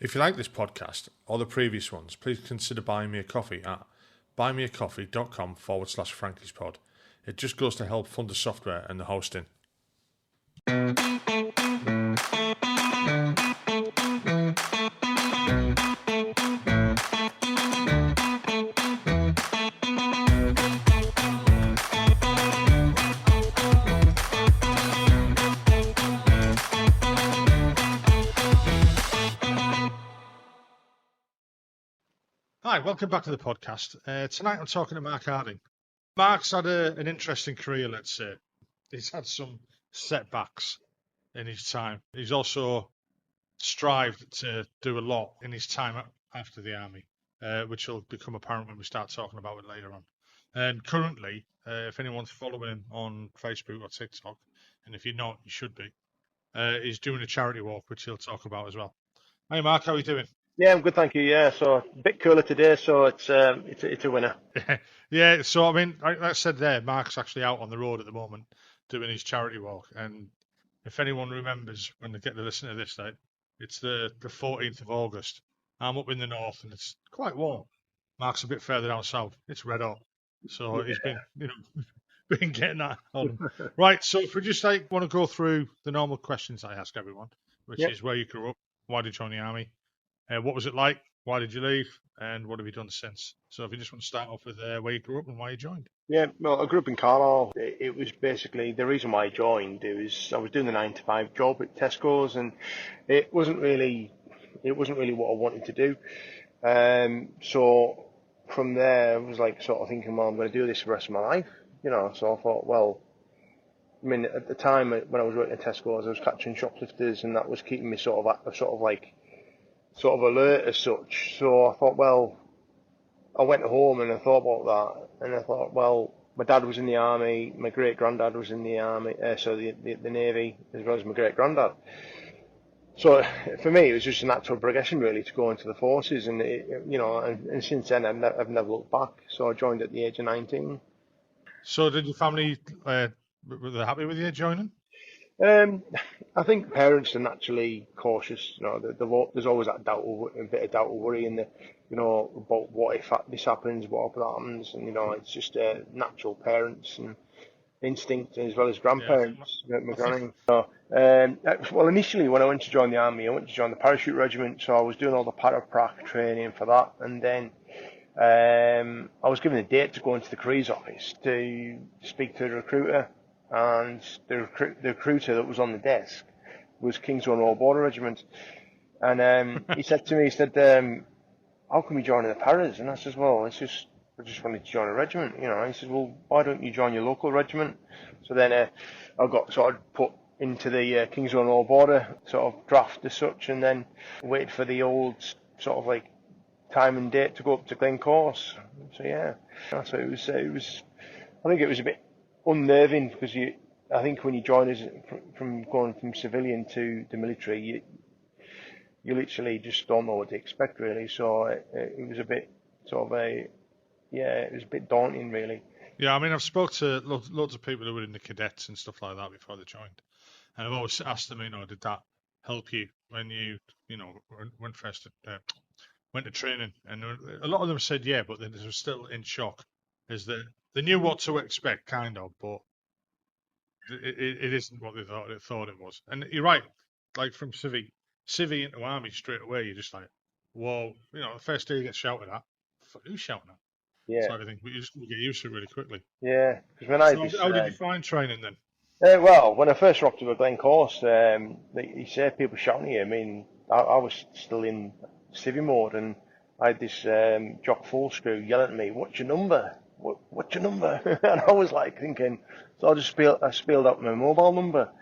If you like this podcast or the previous ones, please consider buying me a coffee at buymeacoffee.com/Frankie'sPod. It just goes to help fund the software and the hosting. Hi, welcome back to the podcast. Tonight I'm talking to Mark Harding. Mark's had an interesting career, let's say. He's had some setbacks in his time. He's also strived to do a lot in his time after the army, which will become apparent when we start talking about it later on. And currently, if anyone's following him on Facebook or TikTok, and if you're not, you should be, he's doing a charity walk, which he'll talk about as well. Hey, Mark, how are you doing? Yeah, I'm good, thank you. Yeah, so a bit cooler today, so it's a winner. Yeah, so I mean, like I said there, Mark's actually out on the road at the moment doing his charity walk. And if anyone remembers when they get to listen to this, like, it's the 14th of August. I'm up in the north and it's quite warm. Mark's a bit further down south. It's red hot. So he's been, been getting that on. Right, so if we just want to go through the normal questions I ask everyone, which is where you grew up, why did you join the army, what was it like, why did you leave, and what have you done since? So if you just want to start off with where you grew up and why you joined. Yeah, well, I grew up in Carlisle. It was basically the reason why I joined. I was doing the 9 to 5 job at Tesco's, and it wasn't really what I wanted to do. So from there, I was sort of thinking, well, I'm going to do this for the rest of my life, So I thought, well, I mean, at the time when I was working at Tesco's, I was catching shoplifters, and that was keeping me sort of alert as such. So I thought, well, I went home and I thought about that, and I thought, well, my dad was in the army, my great granddad was in the army, the navy, as well as my great granddad. So for me, it was just a natural progression really to go into the forces, and and since then I've never looked back. So I joined at the age of 19. So did your family were they happy with you joining? I think parents are naturally cautious. There's always that a bit of doubt or worry in about what if this happens, what if that happens, and it's just natural parents and instinct as well as grandparents. My granny. Well, initially when I went to join the army, I went to join the parachute regiment, so I was doing all the paraprac training for that, and then I was given a date to go into the careers office to speak to the recruiter. And the recruiter that was on the desk was King's Own Royal Border Regiment. And he said to me, how come you joining the Paras? And I says, well, I just wanted to join a regiment, He says, well, why don't you join your local regiment? So then I got sort of put into the King's Own Royal Border sort of draft as such, and then waited for the old sort of time and date to go up to Glencorse. So yeah, so it was. I think it was a bit unnerving because I think when you join us from going from civilian to the military, you literally just don't know what to expect really. So it was a bit it was a bit daunting really. Yeah, I mean, I've spoke to loads of people who were in the cadets and stuff like that before they joined, and I've always asked them, did that help you when you went to training? And a lot of them said yeah, but they were still in shock, as they knew what to expect, kind of, but it isn't what they thought it was. And you're right, from civvy into army straight away, you're just like, whoa, the first day you get shouted at, who's shouting at? Yeah. So I think we just get used to it really quickly. Yeah, because how did you find training then? Well, when I first rocked up at Glencorse, you say people shouting at you. I mean, I was still in civvy mode, and I had this jock full screw yelling at me, "What's your number? What's your number?" And I was thinking, so I spelled out my mobile number,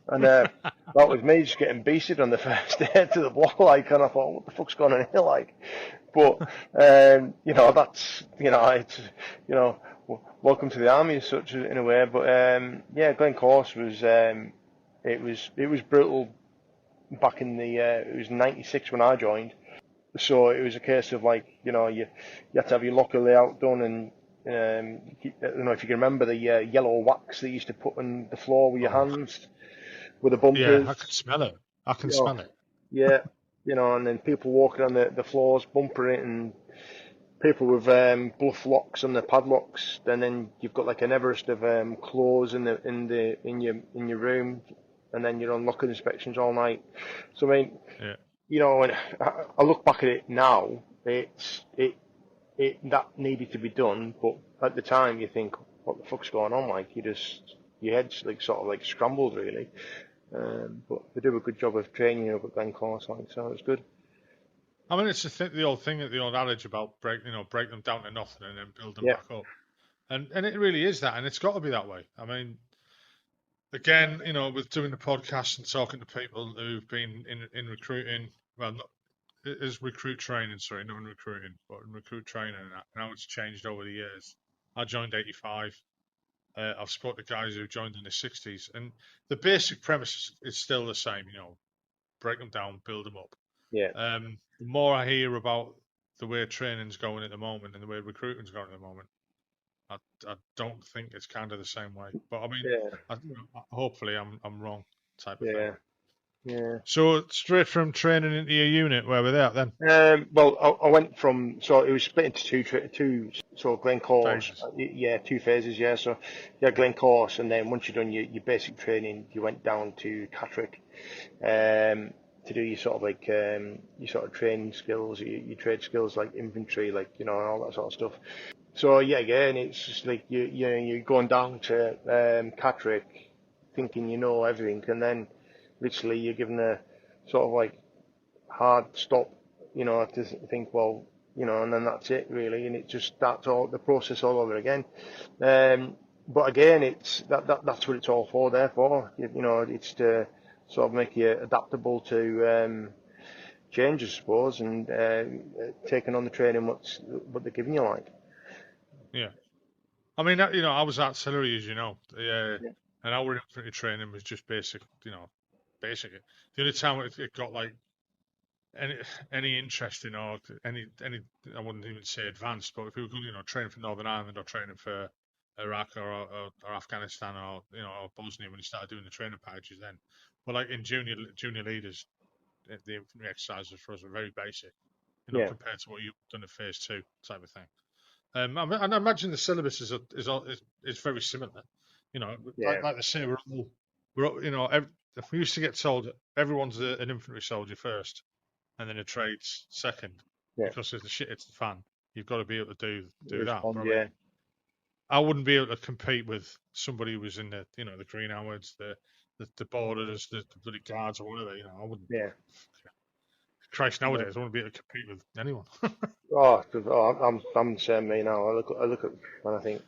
and that was me just getting beasted on the first day to the block, and I thought, what the fuck's going on here, But that's it's welcome to the army as such in a way. But Glencorse was it was brutal back in it was 96 when I joined. So it was a case of you had to have your locker layout done, and I don't know if you can remember the yellow wax they used to put on the floor with your hands, with the bumpers. Yeah, I can smell it. I can smell it. Yeah, you know, and then people walking on the floors, bumping it, and people with bluff locks on the padlocks. Then you've got like an Everest of clothes in your room, and then you're on locker inspections all night. So I mean, Yeah. you know, when I look back at it now, it that needed to be done, but at the time you think, what the fuck's going on? Like your head's like sort of like scrambled really. But they do a good job of training over at Glencore, so it's good. I mean, it's the old thing, the old adage about break them down to nothing and then build them Yeah, back up. And it really is that, and it's got to be that way. I mean, again, with doing the podcast and talking to people who've been in recruiting, well, not as recruit training, sorry, not in recruiting, but in recruit training, and how it's changed over the years. I joined 85. I've spoken to guys who joined in the 60s, and the basic premise is still the same. Break them down, build them up. yeah, The more I hear about the way training's going at the moment and the way recruiting's going at the moment, I don't think it's kind of the same way. But I mean, yeah, hopefully I'm wrong, type of thing. yeah, yeah. So straight from training into your unit, where were they at then? Well, I went from, so it was split into two so Glencore's, Phases. yeah, two phases, yeah. So yeah, Glencore's, and then once you've done your basic training, you went down to Catterick, to do your sort of like your sort of training skills, your trade skills like infantry, like and all that sort of stuff. So yeah, again, it's just like you're going down to Catterick, thinking you know everything, and then literally you're given a sort of like hard stop, to think, well, and then that's it really, and it just starts all the process all over again. But again, it's that's what it's all for. Therefore, it's to sort of make you adaptable to change, I suppose, and taking on the training what they're giving you, like. Yeah. I mean, I was artillery, as you know. Yeah. Yeah, And our infantry training was just basic, basic. The only time it got like any interesting or any I wouldn't even say advanced, but if we were going, training for Northern Ireland or training for Iraq or Afghanistan or Bosnia, when you started doing the training packages then. But like in junior leaders, the infantry exercises for us were very basic, yeah, compared to what you've done in phase 2 type of thing. And I imagine the syllabus is very similar. yeah, Like they say, we're all, we used to get told that everyone's an infantry soldier first, and then a trades second, yeah. because if the shit hits the fan, you've got to be able to do that. Respond, But I yeah, mean, I wouldn't be able to compete with somebody who was in the the Green Howards, the borders, the bloody guards or whatever. I wouldn't. yeah. Christ, No. nowadays I wouldn't be able to compete with anyone. I'm the same me now. I look at and I think,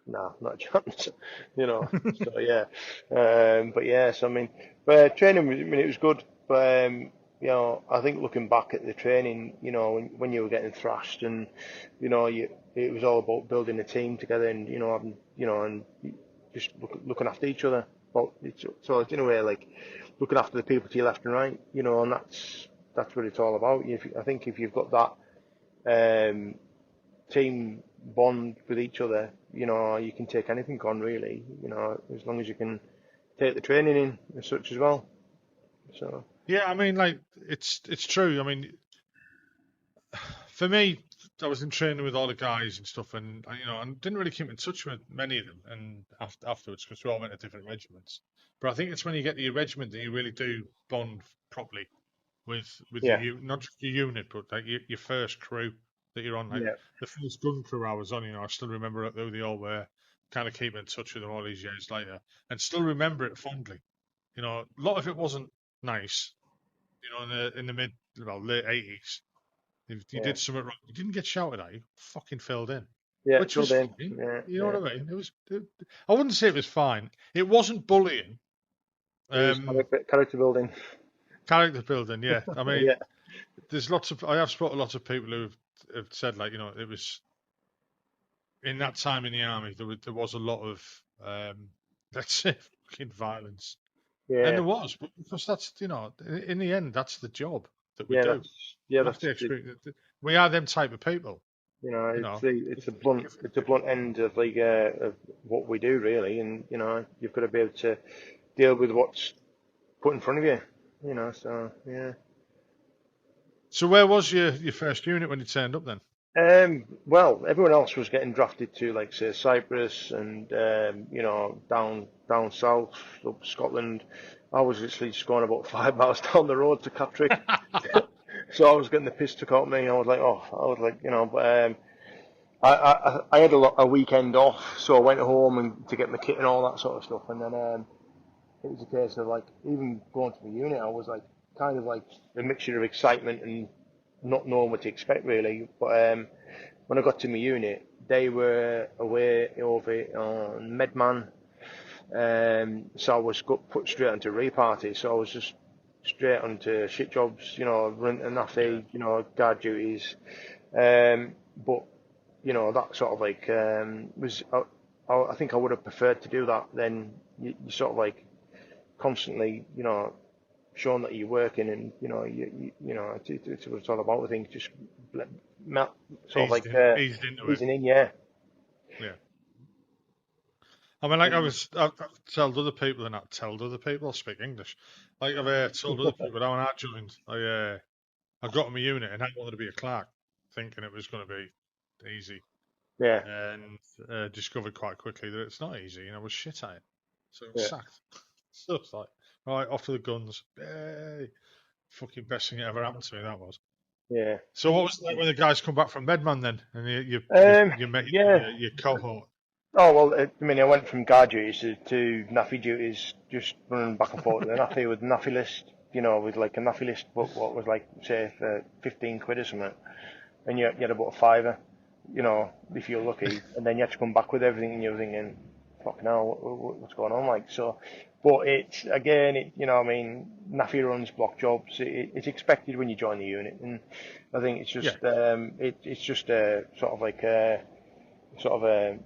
nah, not a chance. So yeah, but yeah, so I mean, but training, I mean, it was good, but I think looking back at the training, when you were getting thrashed, and it was all about building a team together, and having, and just looking after each other. But it's in a way like looking after the people to your left and right, and that's what it's all about. I think if you've got that team bond with each other, you can take anything on really, as long as you can take the training in as such as well. So Yeah, I mean, like it's true. I mean, for me, I was in training with all the guys and stuff, and and didn't really keep in touch with many of them. And afterwards, because we all went to different regiments. But I think it's when you get to your regiment that you really do bond properly with yeah, not just your unit, but like your first crew that you're on. Like yeah, the first gun crew I was on, I still remember who they all were. Kind of keep in touch with them all these years later, and still remember it fondly. A lot of it wasn't nice. In the late 80s. If you yeah, did something wrong, you didn't get shouted at. You fucking filled in, yeah. which Till was then, fine. yeah, You know yeah. what I mean? I wouldn't say it was fine. It wasn't bullying. It was Um, character building. Character building. Yeah. I mean, Yeah, there's lots of. I have spoken to lots of people who have said like, it was in that time in the army. There was a lot of let's say fucking violence, and yeah, there was, but because that's in the end that's the job that we yeah. do. That's That's the the, experience. We are them type of people. You it's know, it's if, a blunt if, it's a blunt end of like of what we do really, and you've got to be able to deal with what's put in front of you. So yeah, So where was your first unit when you turned up then? Well, everyone else was getting drafted to, like, say, Cyprus and down south, up Scotland. I was literally just going about 5 miles down the road to Catterick, so I was getting the piss took out of me. But I had a weekend off, so I went home and to get my kit and all that sort of stuff, and then it was a case of, like, even going to the unit, I was like kind of like a mixture of excitement and not knowing what to expect really. But when I got to my unit, they were away over on Medman, so I was put straight onto reparty. So I was just straight onto shit jobs, run and naffy, guard duties. But that sort of like was I think I would have preferred to do that. Then you sort of like constantly, showing that you're working, and it's what it's all about. I think just sort of like Eased into it. easing in, yeah. Yeah. I mean, like I've told other people, and not told other people, I speak English. Like I've told other people that when I joined, I got my unit and I wanted to be a clerk, thinking it was going to be easy, Yeah, and discovered quite quickly that it's not easy. I was shit at it, so I was yeah, sacked. So it's like, right, off to the guns. Yay! Fucking best thing that ever happened to me, that was. yeah. So what was it like when the guys come back from Medman then, and you met Yeah. your cohort? Oh well, I mean, I went from guard duties to naffy duties, just running back and forth to the naffy with naffy list, with like a naffy list, what was like, say, for 15 quid or something, and you had about a fiver, if you're lucky, and then you had to come back with everything, and you're thinking, fucking hell, what's going on, like, so. But it's, again, I mean, naffy runs, block jobs, it's expected when you join the unit, and I think it's just, it's just a sort of like sort of a,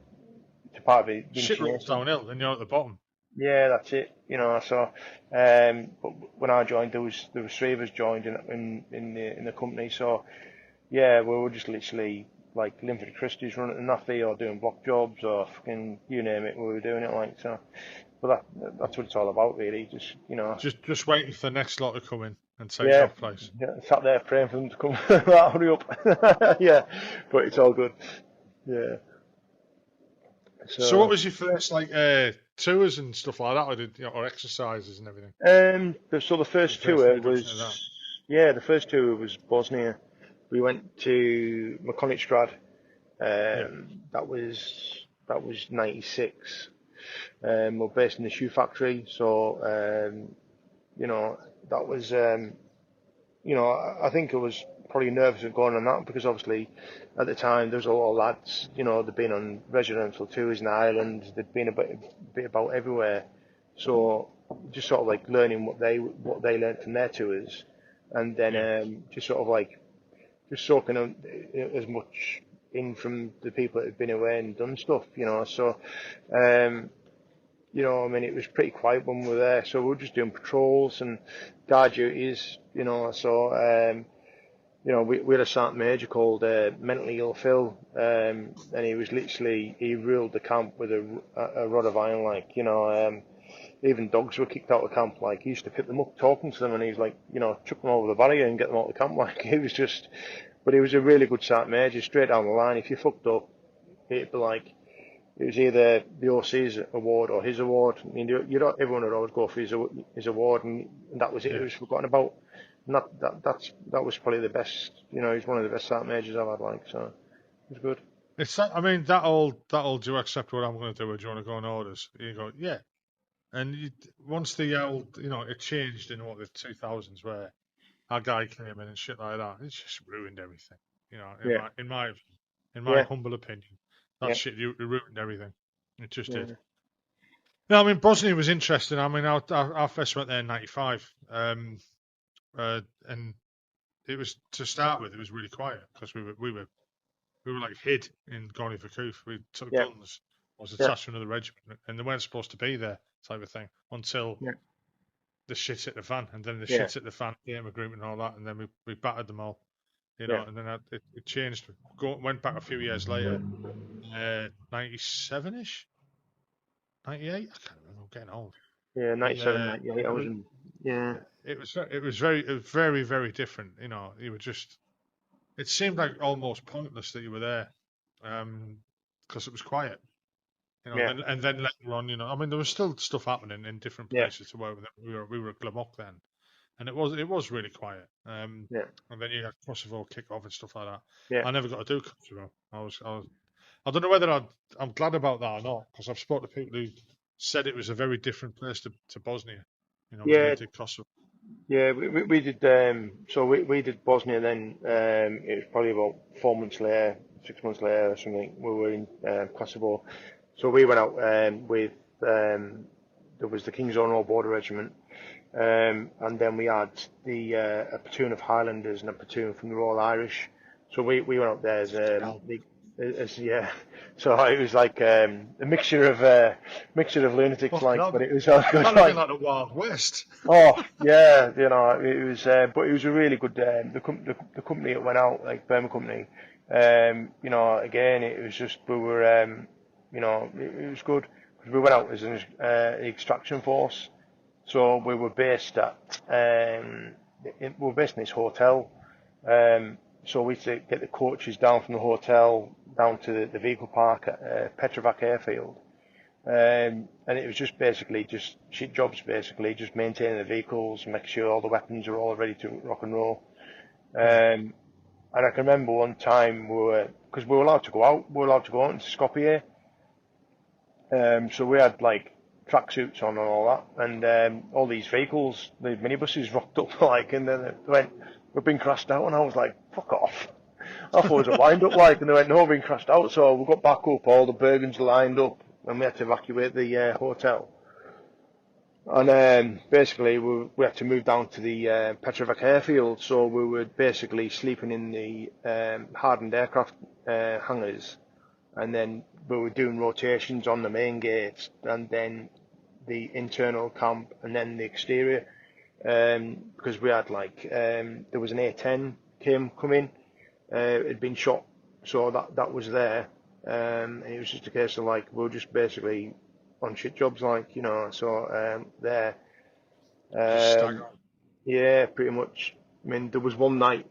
it's part of the Shit rolls initiation. downhill, and you're at the bottom. Yeah, that's it. So, but when I joined, there was three of us joined in the company. So, yeah, we were just literally like Linford Christie's running a naffy or doing block jobs or fucking you name it, we were doing it, like, so. But that's what it's all about, really. Just Just waiting for the next lot to come in and take yeah, your place. sat there praying for them to come. Hurry up. Yeah, but it's all good. Yeah. So what So, was your first like tours and stuff like that, or or exercises and everything? so the Your first first tour introduction to that? was, yeah, the first tour was Bosnia. We went to Strad. Yeah, That was '96. We're based in the shoe factory, so that was I think I was probably nervous of going on that because obviously at the time there was a lot of lads, they'd been on residential tours in Ireland, they'd been a bit about everywhere, so just sort of like learning what they learned from their tours, and then yeah. just sort of like just soaking on as much in from the people that had been away and done stuff, so um, I mean, it was pretty quiet when we were there, so we were just doing patrols and guard duties, so, we had a sergeant major called Mentally Ill Phil, and he ruled the camp with a rod of iron, like, even dogs were kicked out of camp, like, he used to pick them up, talking to them, and he's like, chuck them over the barrier and get them out of the camp, like, but he was a really good sergeant major, straight down the line. If you fucked up, it'd be like, it was either the OC's award or his award. I mean, everyone would always go for his award, and that was it. It Yeah. was forgotten about. And that was probably the best. He's one of the best sergeant majors I've had. Like, so it was good. It's that. I mean, that old. Do you accept what I'm going to do, or do you want to go on orders? You go, yeah. And once the old, it changed in what the 2000s, where our guy came in and shit like that. It's just ruined everything. In Yeah, my yeah, humble opinion, that yeah, shit it ruined everything. It just did. yeah, No, I mean Bosnia was interesting. I mean, our first went there in '95, and it was to start with. It was really quiet because we were like hid in Gorny Vakuf. We took yeah, guns. I was yeah, attached to another regiment, and they weren't supposed to be there, type of thing, until yeah, the shit hit the fan, and then the yeah, shit hit the fan, the agreement and all that, and then we battered them all, yeah, and then it changed. Went back a few years later, 97ish, 98. I can't remember. I'm getting old. yeah. And 97, 98. I was in. Yeah, it was very very different. You know, you were just. It seemed like almost pointless that you were there, because it was quiet. You know, Yeah, and then later on, you know, I mean, there was still stuff happening in different yeah, places to where we were at Glamok then, and it was really quiet. yeah, And then you had Kosovo kick off and stuff like that. yeah. I never got to do Kosovo. I don't know whether I'm glad about that or not, because I've spoken to people who said it was a very different place to Bosnia. You know, when they Yeah, did Kosovo. yeah, we did. So we did Bosnia. Then it was probably about 4 months later, 6 months later, or something. We were in Kosovo. So we went out with there was the King's Honour Border Regiment, and then we had a platoon of Highlanders and a platoon from the Royal Irish. So we went out there yeah. So it was like a mixture of lunatics, Fucking like, hell, but it was all good. that looking like the Wild West. Oh yeah, you know, it was, but it was a really good. The company that went out, like Burma Company, you know, again, it was just we were, you know, it was good because we went out as an extraction force, so we were based we were based in this hotel, so we had to get the coaches down from the hotel down to the vehicle park at Petrovac Airfield. And it was just basically just shit jobs, basically just maintaining the vehicles, making sure all the weapons are all ready to rock and roll. Yeah. And I can remember one time because we were allowed to go out, we were allowed to go out into Skopje. So we had like tracksuits on and all that, and all these vehicles, the minibuses rocked up like, and then they went, "We've been crashed out," and I was like, "Fuck off." I thought it was a wind up like, and they went, "No, we've been crashed out." So we got back up, all the Bergens lined up, and we had to evacuate the hotel. And basically, we had to move down to the Petrovac airfield, so we were basically sleeping in the hardened aircraft hangars, and then we were doing rotations on the main gate, and then the internal camp, and then the exterior, because we had like there was an A-10 come in, it had been shot, so that was there, and it was just a case of like we were just basically on shit jobs, like, you know. So there, Just stagger. yeah, pretty much. I mean, there was one night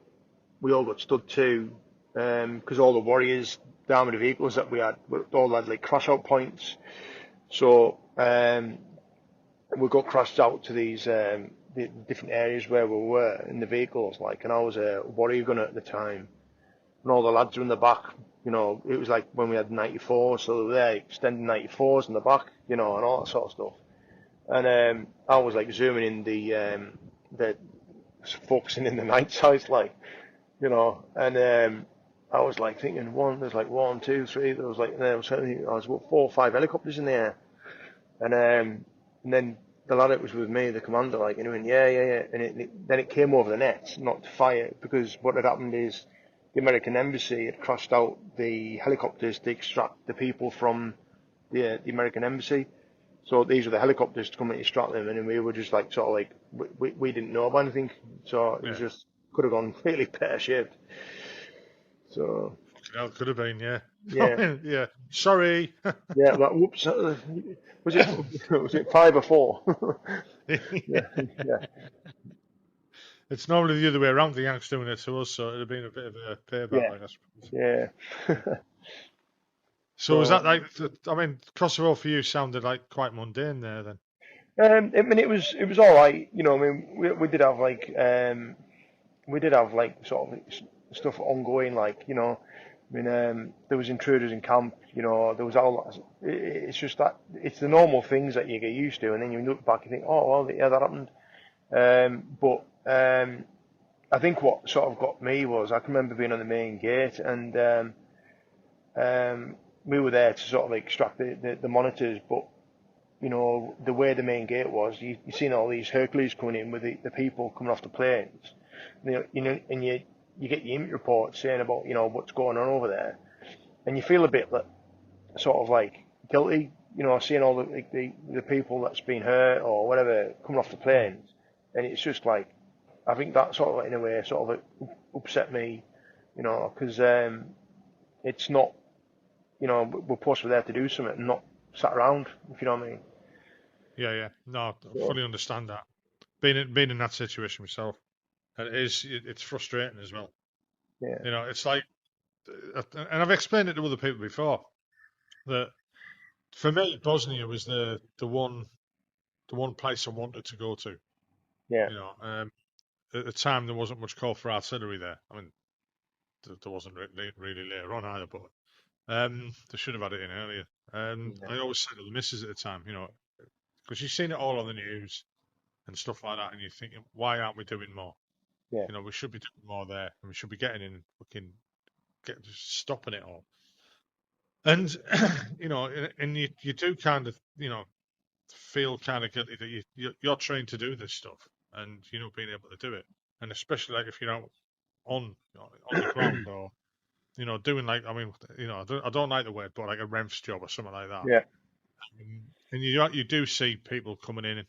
we all got stood to, because all the warriors, the armoured vehicles that we had, all had like crash out points. So we got crashed out to these the different areas where we were in the vehicles, like, and I was a warrior gunner at the time, and all the lads were in the back. You know, it was like when we had 94, so they were there extending 94s in the back, you know, and all that sort of stuff. And I was like zooming in the focusing in the night sights, like, you know, and I was like thinking there's like one, two, three, there was like, and there was certainly, I was about 4 or 5 helicopters in the air, and then the lad that was with me, the commander, like, and he went, yeah, yeah, yeah, and then it came over the net, not to fire, because what had happened is the American embassy had crashed out the helicopters to extract the people from the American embassy. So these were the helicopters to come and extract them, and we were just like sort of like we didn't know about anything, so it was Yeah. just could have gone really pear shaped. So Hell, could have been, yeah. yeah, Yeah. Sorry. yeah. Like, whoops, was it 5 or 4? Yeah, yeah, It's normally the other way around. The Yanks doing it to us, so it'd have been a bit of a payback, yeah, I suppose. yeah. So was that So like? I mean, Kosovo for you sounded like quite mundane there then. I mean, it was all right, you know. I mean, we did have like sort of stuff ongoing, like, you know. I mean, there was intruders in camp, you know. There was all. It's just that it's the normal things that you get used to, and then you look back and think, oh well, yeah, that happened. But I think what sort of got me was I can remember being on the main gate, and we were there to sort of extract the monitors, but you know, the way the main gate was, you seen all these Hercules coming in with the people coming off the planes, you know, and you get your image reports saying about, you know, what's going on over there, and you feel a bit like, sort of like guilty, you know, seeing all the people that's been hurt or whatever coming off the planes, and it's just like, I think that sort of in a way sort of upset me, you know, because it's not, you know, we're supposed to be there to do something and not sat around, if you know what I mean. Yeah, yeah. No, I So, fully understand that. been in that situation myself, and it's frustrating as well. Yeah. You know, it's like, and I've explained it to other people before that for me Bosnia was the one place I wanted to go to. Yeah. You know, at the time there wasn't much call for artillery there. I mean, there wasn't really later on either, but they should have had it in earlier. Yeah. I always said to the missus at the time, you know, because you've seen it all on the news and stuff like that, and you're thinking, why aren't we doing more? Yeah. You know, we should be doing more there, and we should be getting in, fucking stopping it all. And you know, and you do kind of, you know, feel kind of guilty that you're trained to do this stuff, and you know, being able to do it, and especially like if you're out on the ground or you know, doing like, I mean, you know, I don't like the word, but like a REMS job or something like that. Yeah. And you do see people coming in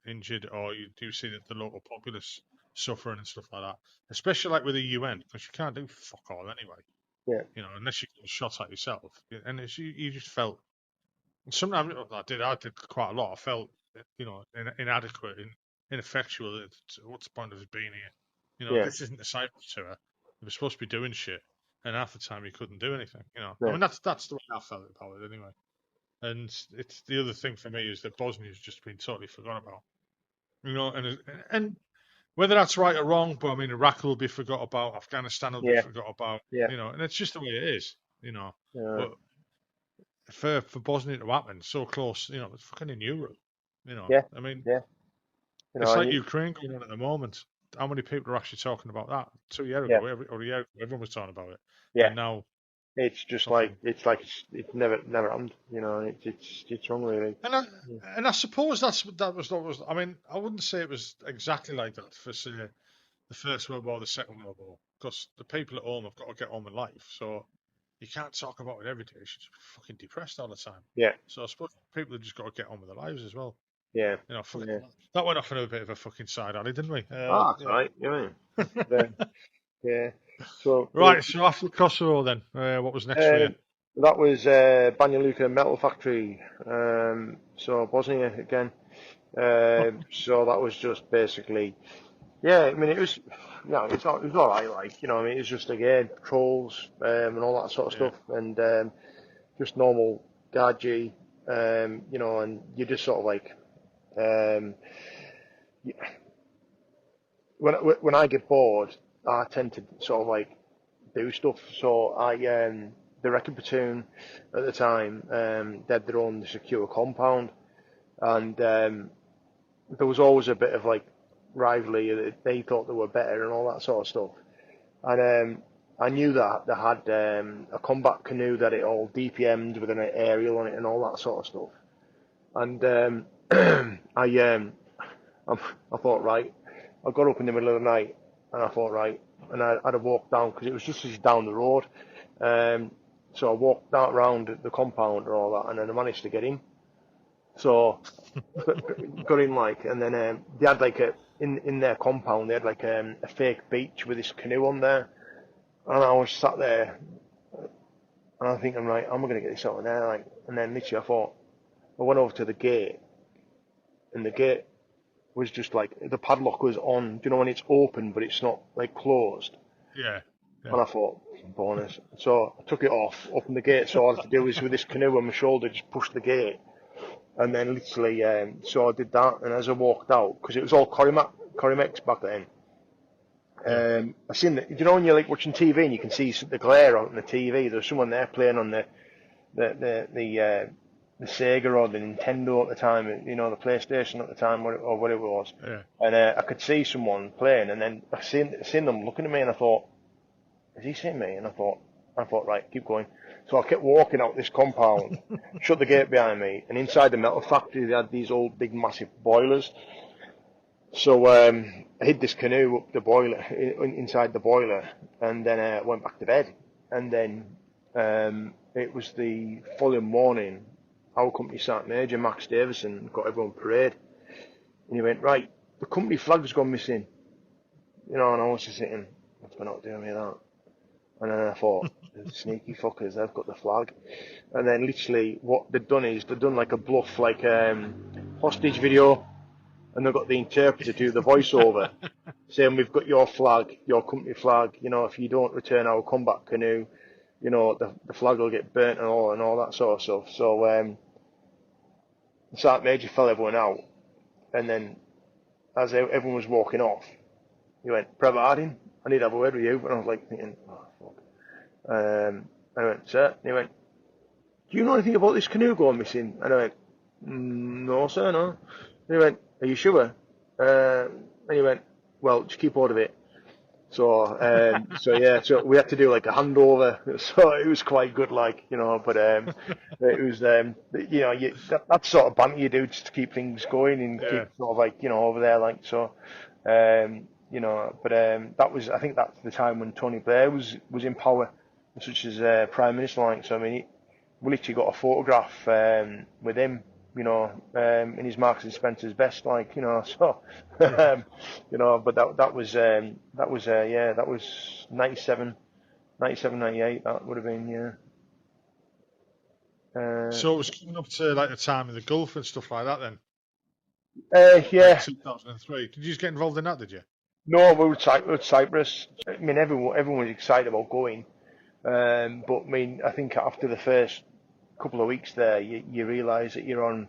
injured, or you do see the local populace suffering and stuff like that. Especially like with the UN, because you can't do fuck all anyway. Yeah. You know, unless you get shot at yourself. And you just felt. Sometimes I did quite a lot. I felt, you know, inadequate, ineffectual. What's the point of us being here? You know, Yeah. this isn't a Cyprus tour. We're supposed to be doing shit, and half the time you couldn't do anything. You know, I Yeah. mean that's the way I felt about it anyway. And it's the other thing for me is that Bosnia's just been totally forgotten about. You know, and whether that's right or wrong, but I mean Iraq will be forgot about, Afghanistan will be Yeah. forgot about. Yeah. You know, and it's just the way it is. You know, Yeah. but for Bosnia to happen so close, you know, it's fucking in Europe. You know, Yeah. I mean, Yeah. You know, it's and like Ukraine going on at the moment. How many people are actually talking about that? 2 years yeah. ago, or a year ago, everyone was talking about it, Yeah. and now It's just nothing. it's never happened. You know, it's wrong really. And I Yeah. and I suppose that was. I mean, I wouldn't say it was exactly like that for say the First World War, the Second World War, because the people at home have got to get on with life. So you can't talk about it every day. You should be fucking depressed all the time. Yeah. So I suppose people have just got to get on with their lives as well. Yeah. You know, fucking, Yeah. that went off in a bit of a fucking side alley, didn't we? Ah, that's Yeah. right. Yeah. Then, yeah. So Right, so after Kosovo then, what was next for you? um, that was Banja Luka Metal Factory. So Bosnia again. So that was just basically, yeah. I mean, it was, it was all right. Like, you know, I mean, it was just again trolls and all that sort of Yeah, stuff, and just normal Gaji, you know, and you just sort of like, um, when I get bored, I tend to sort of like do stuff. So the record platoon at the time, they had their own secure compound, and there was always a bit of like rivalry. They thought they were better and all that sort of stuff. And I knew that they had a combat canoe that it all DPM'd with an aerial on it and all that sort of stuff. And I thought, right, I got up in the middle of the night and I thought, right, and I'd have walked down because it was just as down the road. So I walked down around the compound and all that, and then I managed to get in. So got in like, and then they had like in their compound they had like a fake beach with this canoe on there, and I was sat there and I'm thinking, right, I'm gonna get this out of there, like, and then literally I went over to the gate, and the gate was just like the padlock was on. Do you know when it's open but it's not like closed? yeah, yeah. And I thought, bonus. So I took it off, opened the gate. So all I had to do was with this canoe on my shoulder, just push the gate. And then literally, so I did that. And as I walked out, because it was all Corimex back then, Yeah. I seen that. You know when you're like watching TV and you can see the glare out on the TV. There's someone there playing on the Sega or the Nintendo at the time. You know, the PlayStation at the time, or what it was. Yeah. And I could see someone playing, and then I seen them looking at me, and I thought, "Is he seeing me?" And I thought, right, keep going. So I kept walking out this compound, shut the gate behind me, and inside the metal factory they had these old big massive boilers. So I hid this canoe up the boiler, inside the boiler, and then I went back to bed. And then it was the following morning, our company sergeant major, Max Davison, got everyone parade. And he went, right, the company flag's gone missing. You know, and I was just thinking, what's going on doing with that? And then I thought, the sneaky fuckers, they've got the flag. And then literally what they'd done is they'd done like a bluff, like hostage video. and they've got the interpreter do the voiceover, saying we've got your flag, your company flag. You know, if you don't return our combat canoe, you know, the flag will get burnt and all that sort of stuff. So the Sergeant Major fell everyone out, and then as everyone was walking off, he went, "Brother Harding, I need to have a word with you." And I was like thinking, oh fuck. I went, "Sir," and he went, "Do you know anything about this canoe going missing?" And I went, "No, sir, no." And he went, "Are you sure?" And he went, "Well, just keep hold of it." So, so we had to do like a handover. So it was quite good, like, you know, but it was, you know, that sort of banter you do just to keep things going and keep sort of like, you know, over there, like, so, you know, but that was, I think that's the time when Tony Blair was in power, such as Prime Minister, like, so I mean, we literally got a photograph with him, you know, in his Marks and Spencer's best, like, you know, so, you know, but that was 97, 98, that would have been, yeah. So it was coming up to like the time of the Gulf and stuff like that then? Yeah. Like 2003. Did you just get involved in that, did you? No, we were Cyprus. I mean, everyone was excited about going, but I mean, I think after the first couple of weeks there, you realise that you're on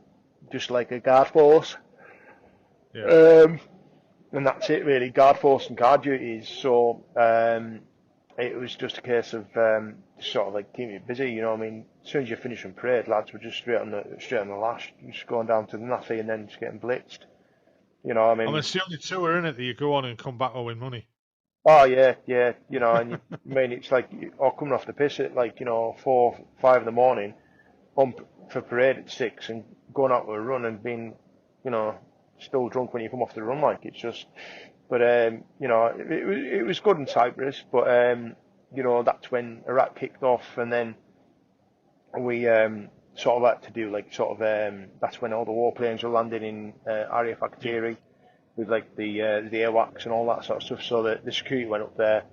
just like a guard force. Yeah. And that's it really, guard force and guard duties. So it was just a case of sort of like keeping you busy, you know. I mean, as soon as you finish on parade, lads were just straight on the lash, just going down to the naffy and then just getting blitzed. You know, I mean, it's the only tour, isn't it, that you go on and come back owing money? oh yeah, you know, and I mean, it's like, or coming off the piss at like, you know, 4, 5 in the morning, for parade at 6 and going out for a run and being, you know, still drunk when you come off the run, like, it's just, but you know, it was good in Cyprus, but you know, that's when Iraq kicked off, and then we sort of had to do like sort of that's when all the warplanes were landing in RAF Aktiri with like the airwacks and all that sort of stuff, so the security went up there.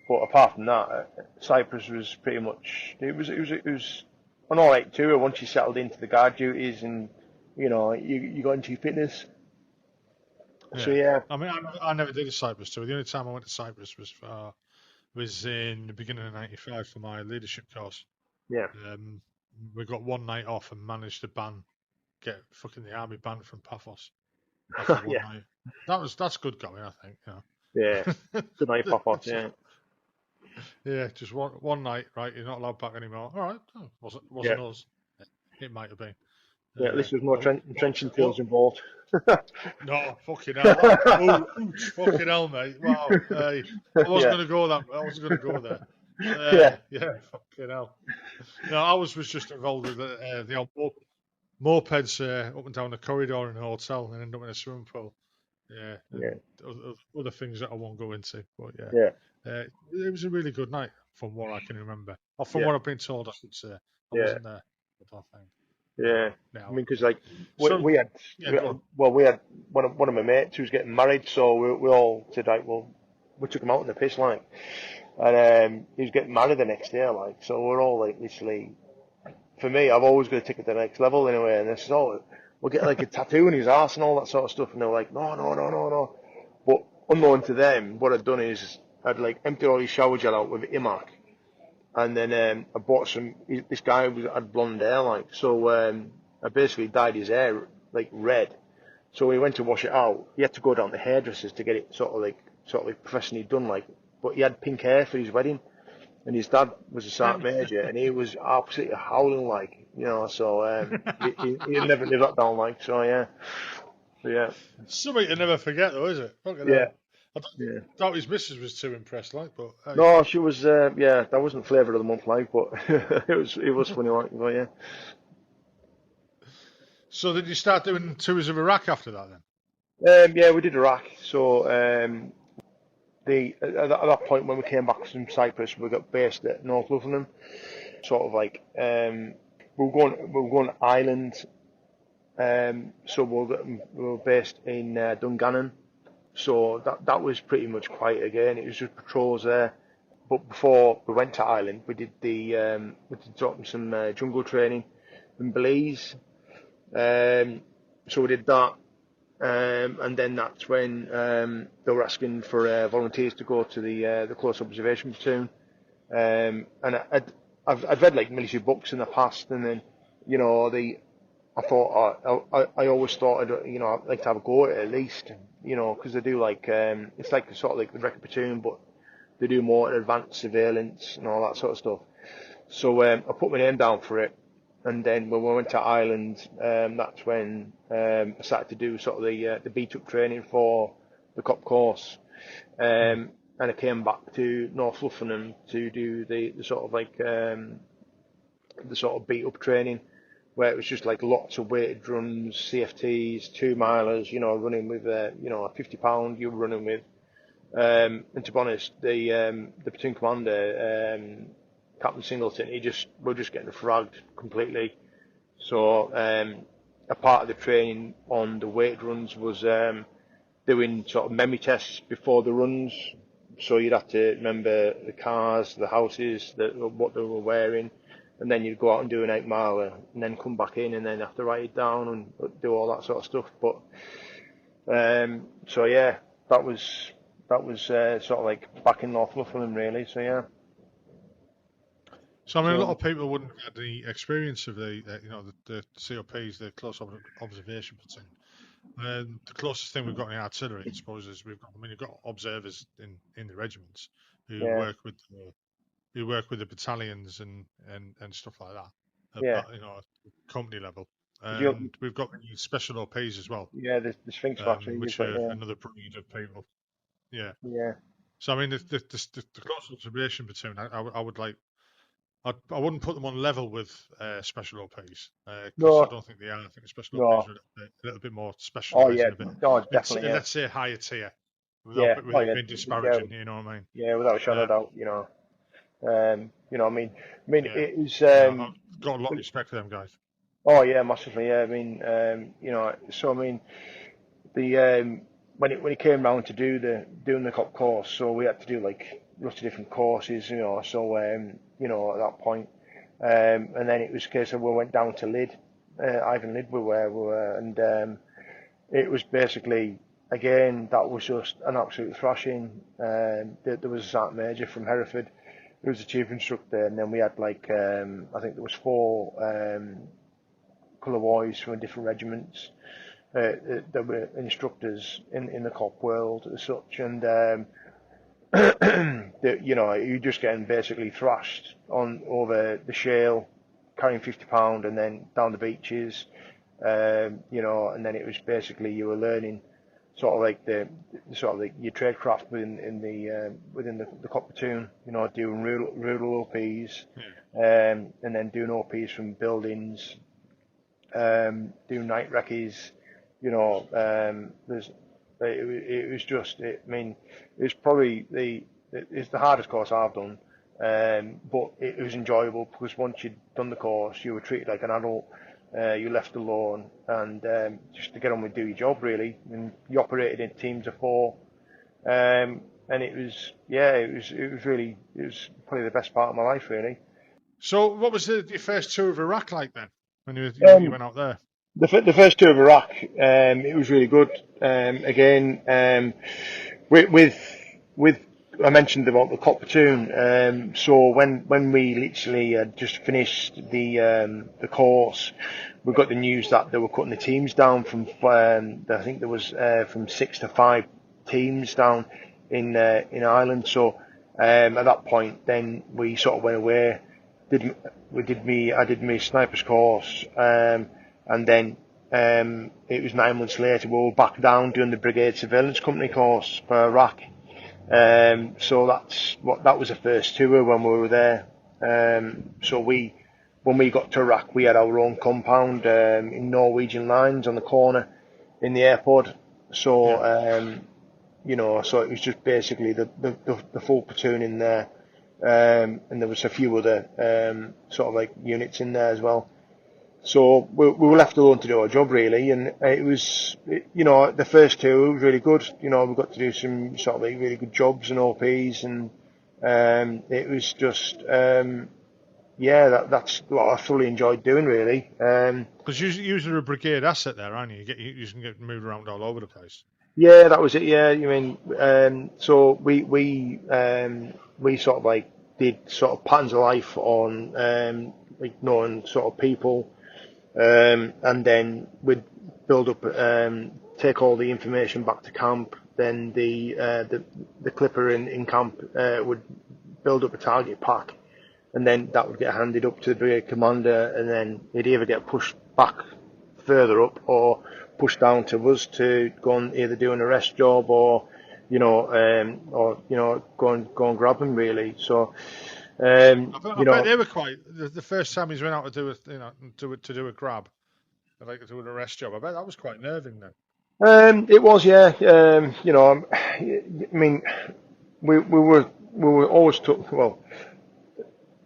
But apart from that, Cyprus was pretty much, it was an alright tour once you settled into the guard duties and, you know, you got into your fitness. Yeah. So yeah. I mean, I never did a Cyprus tour. The only time I went to Cyprus was in the beginning of '95 for my leadership course. Yeah. We got one night off and managed to get fucking the army banned from Paphos after one Yeah. night. That's good going, I think. You know. Yeah. Good night, Paphos, yeah. Yeah, just one night, right? You're not allowed back anymore. All right, wasn't us. It might have been. Yeah, at least there's no trenching tails involved. No, fucking hell. Fucking hell, mate. Wow. I wasn't going to go that. I wasn't going to go there. Yeah, fucking hell. No, ours was just involved with the old mopeds up and down the corridor in a hotel and end up in a swimming pool. Yeah. Other things that I won't go into, but yeah. It was a really good night from what I can remember, or from what I've been told, I should say. I wasn't there, I don't think. Yeah, no. I mean, because like we had one of my mates who was getting married, so we all said, like, well, we took him out in the piss, like, and he was getting married the next day, like, so we're all like, literally, for me, I've always got to take it to the next level anyway, and this is all, we'll get like a tattoo in his ass and all that sort of stuff, and they're like, no, but unknown to them, what I'd done is I'd like emptied all his shower gel out with Imac. And then I bought this guy had blonde hair, like, so I basically dyed his hair, like, red. So when he went to wash it out, he had to go down to hairdressers to get it sort of like professionally done, like, but he had pink hair for his wedding. And his dad was a sergeant major, and he was absolutely howling, like, you know, so he'd never live that down, like, so yeah. So, yeah. Something to never forget, though, is it? Yeah. I doubt his missus was too impressed, like, but no, she was. That wasn't flavour of the month, like, but it was funny, like, but yeah. So did you start doing tours of Iraq after that then? Yeah, we did Iraq. So at that point when we came back from Cyprus, we got based at North Lothian. Sort of like we were going to Ireland. So we were based in Dungannon. So that was pretty much quiet again. It was just patrols there. But before we went to Ireland, we did some jungle training in Belize. So we did that, and then that's when they were asking for volunteers to go to the close observation platoon. And I've read like military books in the past, and then I thought I always thought I'd like to have a go at least, because they do like it's like sort of like the wrecker platoon, but they do more advanced surveillance and all that sort of stuff. So I put my name down for it, and then when we went to Ireland, that's when I started to do sort of the beat-up training for the COP course. And I came back to North Luffenham to do the sort of like the sort of beat-up training, where it was just like lots of weighted runs, CFTs, 2-milers, running with a 50-pound you were running with. And to be honest, the platoon commander, Captain Singleton, we're just getting fragged completely. So a part of the training on the weight runs was doing sort of memory tests before the runs. So you'd have to remember the cars, the houses, what they were wearing, and then you'd go out and do an 8-miler, and then come back in, and then have to write it down and do all that sort of stuff. But so yeah, that was sort of like back in North Luffenham, really. So yeah. So I mean, a lot of people wouldn't have had any experience of the COPs, the close observation platoon. The closest thing we've got in artillery, I suppose, is you've got observers in the regiments who work with the battalions and stuff like that at company level. And we've got special OPs as well. Yeah, the Sphinx battery, which are another breed of people. Yeah. Yeah. So I mean, the close observation platoon, I would like. I wouldn't put them on level with special OPs because I don't think they are. I think the special OPs are a little bit more specialised. Definitely. Let's say higher tier, without being disparaging. You know what I mean? Yeah, without a shadow of doubt. I mean, it was. I've got a lot of respect for them guys. Oh yeah, massively. Yeah, I mean, so I mean, the when it came round to doing the COP course, so we had to do like lots of different courses, so at that point, and then it was a case of we went down to Lyd, Ivan Lyd where we were, and it was basically, again, that was just an absolute thrashing. There was a sergeant major from Hereford who was the chief instructor, and then we had like I think there was 4 colour boys from different regiments that were instructors in the COP world as such, and you're just getting basically thrashed over the shale, carrying 50 pound, and then down the beaches, and then it was basically you were learning sort of like your tradecraft within the COP platoon, doing rural OPs, and then doing OPs from buildings, doing night recce's, it's probably it's the hardest course I've done, but it was enjoyable because once you'd done the course, you were treated like an adult. You left alone, and just to get on with do your job really. And you operated in teams of 4, and it was probably the best part of my life really. So, what was your first tour of Iraq like then when you went out there? The first tour of Iraq, it was really good. Again, with I mentioned about the COP platoon. So when we literally had just finished the course, we got the news that they were cutting the teams down from I think there was from 6 to 5 teams down in Ireland. So at that point, then we sort of went away. I did my sniper's course. And then it was 9 months later we were back down doing the Brigade Surveillance Company course for Iraq. So that was the first tour when we were there. So when we got to Iraq, we had our own compound in Norwegian Lines on the corner in the airport. So so it was just basically the full platoon in there, and there was a few other sort of like units in there as well. So we were left alone to do our job really, and it was, the first tour was really good. We got to do some sort of like really good jobs and OPs, and it was just, yeah, that's what I thoroughly enjoyed doing, really. Because you're a brigade asset there, aren't you? You can get moved around all over the place. Yeah, that was it. Yeah, you mean, so we sort of like did sort of patterns of life on like knowing sort of people, and then we'd build up, take all the information back to camp. Then the clipper in camp would build up a target pack, and then that would get handed up to the brigade commander, and then it'd either get pushed back further up or pushed down to us to go and either do an arrest job or go and grab them really. So I bet they were quite the first time he's went out to do to do a grab, like to do an arrest job. I bet that was quite nerving then. it was, yeah. I mean, we were always took well.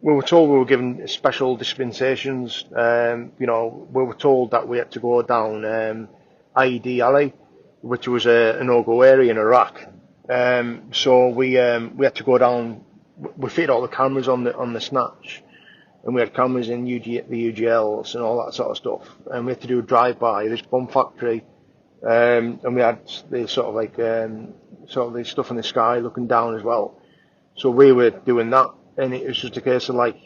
We were told we were given special dispensations. We were told that we had to go down IED alley, which was a no-go area in Iraq. So we had to go down. We fitted all the cameras on the snatch, and we had cameras in the UGLs and all that sort of stuff. And we had to do a drive-by this bomb factory, and we had the sort of the stuff in the sky looking down as well. So we were doing that, and it was just a case of like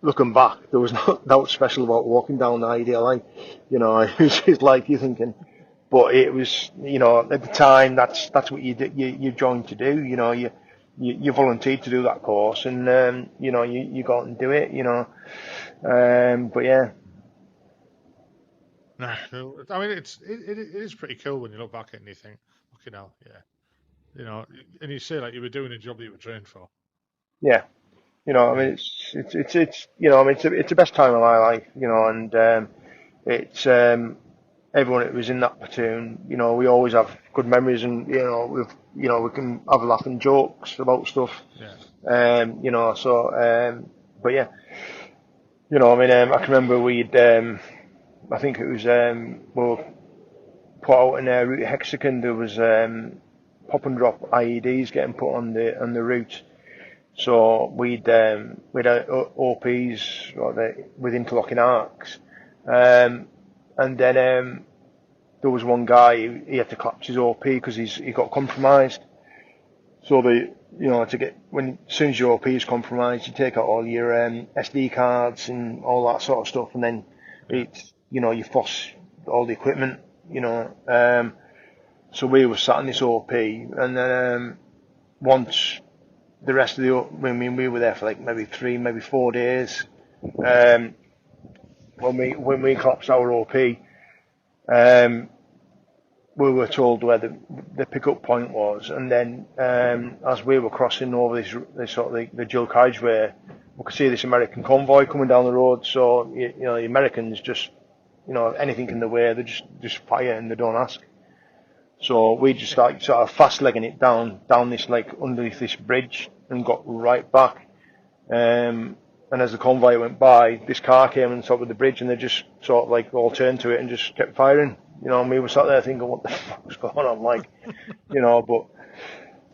looking back, there was not that special about walking down the IDLI. It was just like you're thinking, but it was, at the time that's what you joined to do. You volunteered to do that course, and you go out and do it. But yeah. Nah, I mean it is pretty cool when you look back at it and you think, fucking hell, yeah, and you say like you were doing a job that you were trained for. Yeah. I mean, it's the best time of my life, and it's everyone that was in that platoon. We always have good memories, and we can have a laugh and jokes about stuff. Yeah. But yeah, I mean, I can remember I think it was we were put out in Route Hexagon. There was pop and drop IEDs getting put on the route. So we'd OPs with interlocking arcs, and then there was one guy, he had to collapse his OP because he got compromised. So as soon as your OP is compromised, you take out all your SD cards and all that sort of stuff, and then you FOSS all the equipment. So we were sat in this OP, and then once the rest of we were there for like maybe 3, maybe 4 days. When we collapsed our OP, we were told where the pickup point was, and then as we were crossing over this sort of the Jill Carriageway, we could see this American convoy coming down the road. So the Americans just anything in the way, they just fire and they don't ask. So we just like sort of fast legging it down this like underneath this bridge and got right back. And as the convoy went by, this car came on top of the bridge, and they just sort of like all turned to it and just kept firing. And we were sat there thinking, what the fuck's going on? Like, but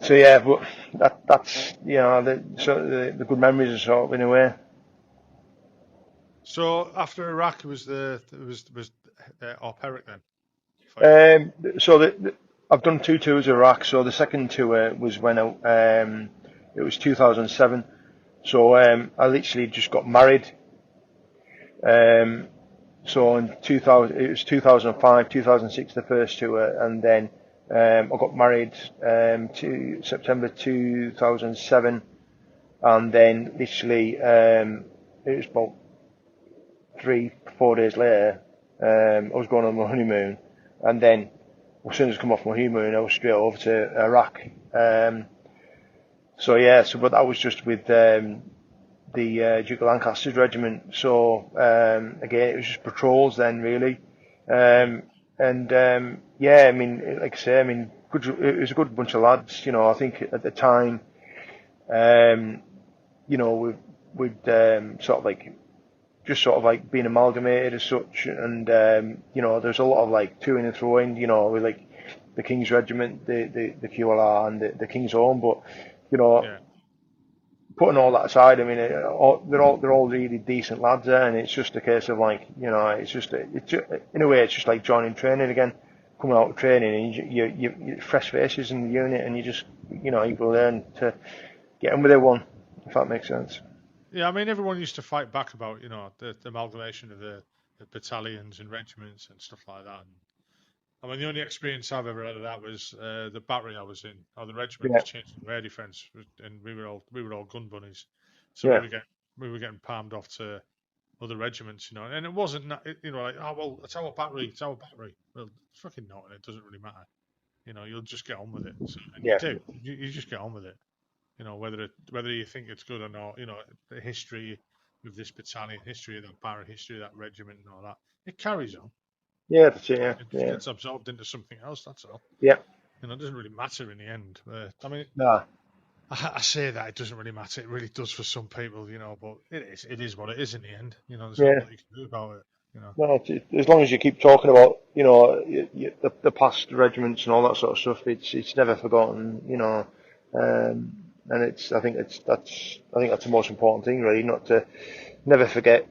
so yeah, but that's the good memories are sort of in a way. So after Iraq, it was Peric then. So I've done 2 tours of Iraq. So the second tour was when it was 2007. So I literally just got married. So in 2000, it was 2005, 2006 the first tour, and then I got married to September 2007, and then literally it was about 3-4 days later I was going on my honeymoon, and then as soon as I come off my honeymoon I was straight over to Iraq. But that was just with the Duke of Lancaster's regiment. So again, it was just patrols then, really. I mean, like I say, it was a good bunch of lads. I think at the time, we'd sort of like just sort of like being amalgamated as such, and there's a lot of like toing and throwing, with like the King's Regiment, the QLR, and the King's Own, but Yeah. putting all that aside, I mean, they're all really decent lads there, and it's just a case of like, in a way, it's just like joining training again, coming out of training, and you fresh faces in the unit, and you go there and to get on with everyone, if that makes sense. Yeah, I mean, everyone used to fight back about, the amalgamation of the battalions and regiments and stuff like that. And, I mean, the only experience I've ever had of that was the battery I was in, or the regiment Yeah, was changing air defence, and we were all gun bunnies, so yeah, we were getting palmed off to other regiments, and it wasn't, like, oh well, it's our battery. Well, it's fucking not, and it doesn't really matter. You'll just get on with it. So, and you yeah, do, you just get on with it. Whether you think it's good or not, the history of this battalion, history of that barrack, history of that regiment, and all that, it carries on. yeah, that's it, yeah, It yeah, gets absorbed into something else. That's all. yeah. It doesn't really matter in the end. I mean, Nah, I say that it doesn't really matter. It really does for some people, but it is what it is in the end. There's not a yeah. lot you can do about it. No, as long as you keep talking about, the past regiments and all that sort of stuff, it's never forgotten, and I think that's the most important thing, really, not to never forget,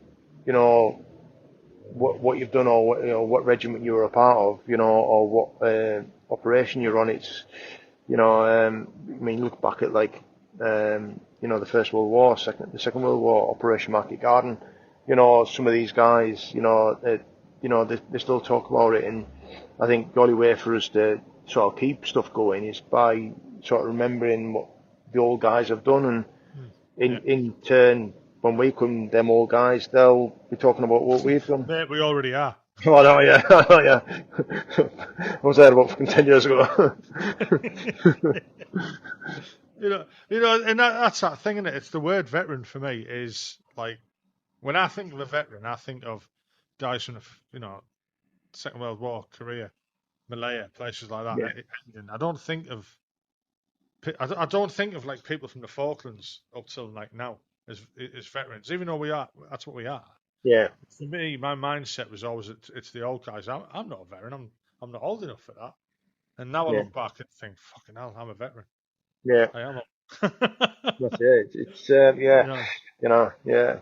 you know, what you've done, or what regiment you were a part of, or what operation you're on. It's, I mean, look back at like, the First World War, the Second World War, Operation Market Garden. Some of these guys, they still talk about it, and I think the only way for us to sort of keep stuff going is by sort of remembering what the old guys have done, and Yeah. in turn, when we come, them old guys, they'll be talking about what we've done. Mate, we already are. Oh no, yeah, oh, yeah. I was there about fucking 10 years ago. And that's that thing, isn't it? It's the word veteran for me is like, when I think of a veteran, I think of guys from the, Second World War, Korea, Malaya, places like that. Yeah, And I don't think of I don't think of like people from the Falklands up till like now as veterans, even though that's what we are. yeah, For me, my mindset was always it's the old guys. I'm not a veteran. I'm not old enough for that. And now I yeah, look back and think, fucking hell, I'm a veteran. yeah. I am. That's it. you know, Yeah,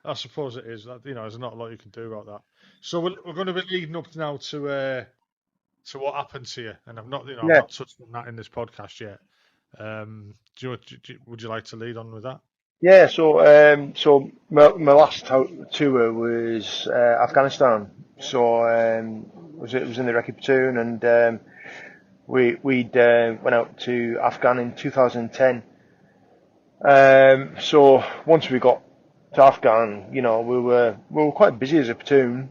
I suppose it is. There's not a lot you can do about that. So we're going to be leading up now to what happens here, and I've yeah. not touched on that in this podcast yet. Would you like to lead on with that? Yeah, so my last tour was Afghanistan. So it was in the recce platoon, and we'd went out to Afghan in 2010. So once we got to Afghan, we were quite busy as a platoon,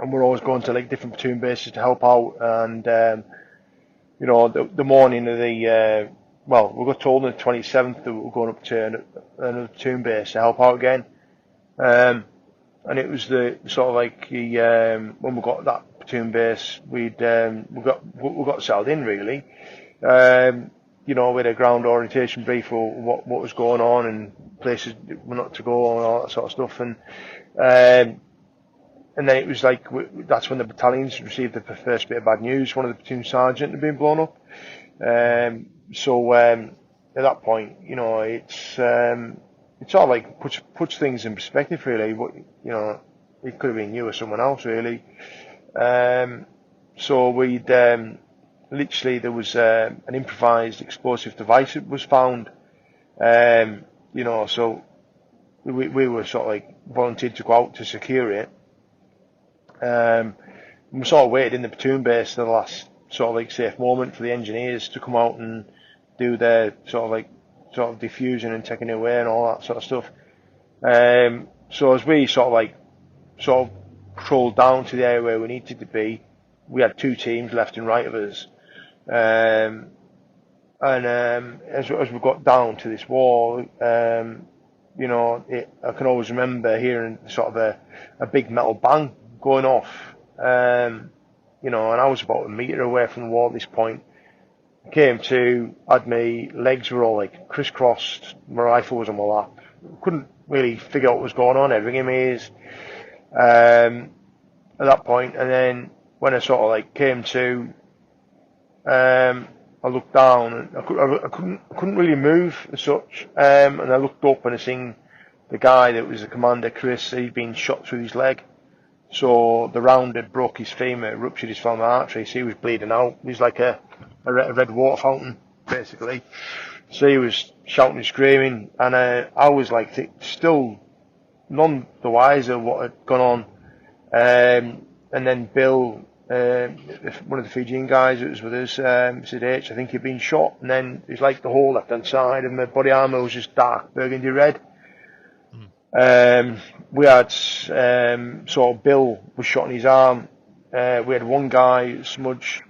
and we're always going to like different platoon bases to help out. And the morning of the we got told on the 27th that we were going up to another platoon base to help out again. And it was the sort of like when we got that platoon base, we got settled in really. We had a ground orientation brief for what was going on and places were not to go and all that sort of stuff. And then it was like that's when the battalions received the first bit of bad news. One of the platoon sergeant had been blown up. So at that point, it's sort of like puts things in perspective really. What it could have been you or someone else really. So we'd literally there was an improvised explosive device that was found. So we were sort of like volunteered to go out to secure it. We sort of waited in the platoon base to the last sort of like safe moment for the engineers to come out and do their sort of diffusing and taking it away and all that sort of stuff. So as we sort of crawled down to the area where we needed to be, we had two teams left and right of us. As we got down to this wall, I can always remember hearing sort of a big metal bang going off. And I was about a metre away from the wall at this point. Came to, had my legs were all like crisscrossed, my rifle was on my lap. Couldn't really figure out what was going on, everything in my ears. At that point, and then when I sort of like came to, I looked down and I couldn't really move as such. And I looked up and I seen the guy that was the commander, Chris. He'd been shot through his leg. So the round had broke his femur, ruptured his femur artery, so he was bleeding out. He was like a red water fountain, basically. So he was shouting and screaming, and I was like still none the wiser what had gone on. And then Bill, one of the Fijian guys that was with us, said, H, I think you've been shot. And then it was like the whole left-hand side, and my body armour was just dark burgundy red. We had, so Bill was shot in his arm. We had one guy, Smudge,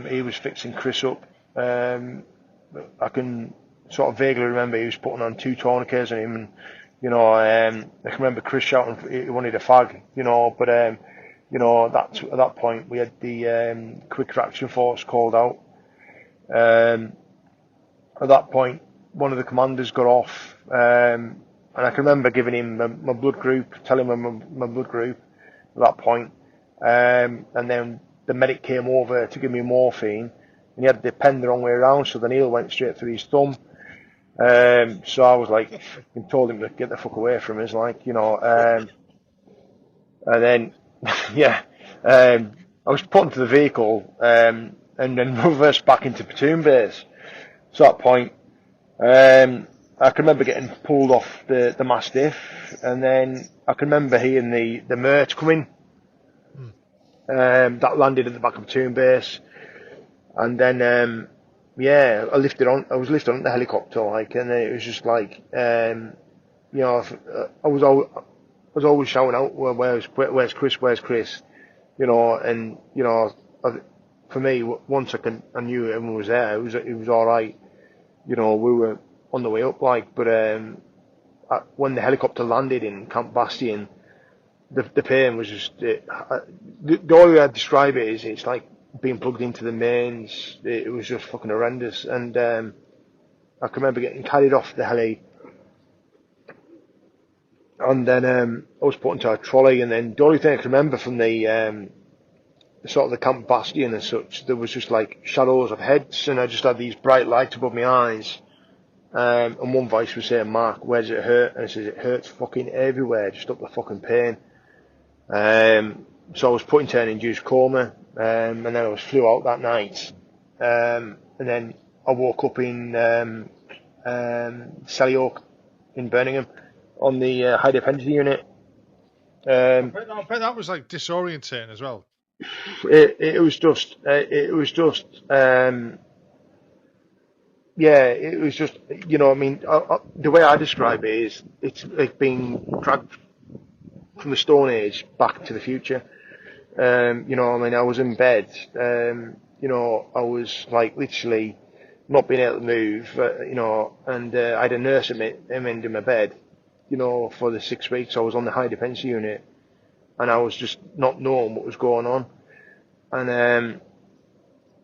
he was fixing Chris up. I can sort of vaguely remember he was putting on 2 tourniquets on him, and, you know, I can remember Chris shouting he wanted a fag, you know, but, you know, at that point we had the, quick reaction force called out. At that point, one of the commanders got off, and I can remember giving him my blood group, telling him my blood group at that point. And then the medic came over to give me morphine, and he had the pen the wrong way around, so the needle went straight through his thumb. So I was like, I told him to get the fuck away from us, like, you know. And then, yeah, I was put into the vehicle, and then reversed back into platoon base. So at that point, I can remember getting pulled off the Mastiff, and then I can remember hearing the Mert coming. That landed at the back of platoon base, and then yeah, I was lifted on the helicopter, like, and then it was just like, you know, I was always shouting out, where's Chris, you know, and you know, for me, once I knew everyone was there, it was all right, you know, we were on the way up, like, but when the helicopter landed in Camp Bastion, the pain was just, the only way I'd describe it is it's like being plugged into the mains. It was just fucking horrendous, and I can remember getting carried off the heli, and then I was put into a trolley, and then the only thing I can remember from the sort of the Camp Bastion and such, there was just like shadows of heads, and I just had these bright lights above my eyes. And one voice was saying, Mark, where does it hurt? And it says, it hurts fucking everywhere, just up the fucking pain. So I was put into an induced coma, and then I was flew out that night. And then I woke up in Selly Oak in Birmingham on the high dependency unit. I bet that was like disorientating as well. It was just, yeah, it was just, you know, I mean, the way I describe it is, it's like being dragged from the Stone Age back to the future. You know, I mean, I was in bed, you know, I was like literally not being able to move, you know, and I had a nurse at in my bed, you know, for the 6 weeks I was on the high dependency unit, and I was just not knowing what was going on. And,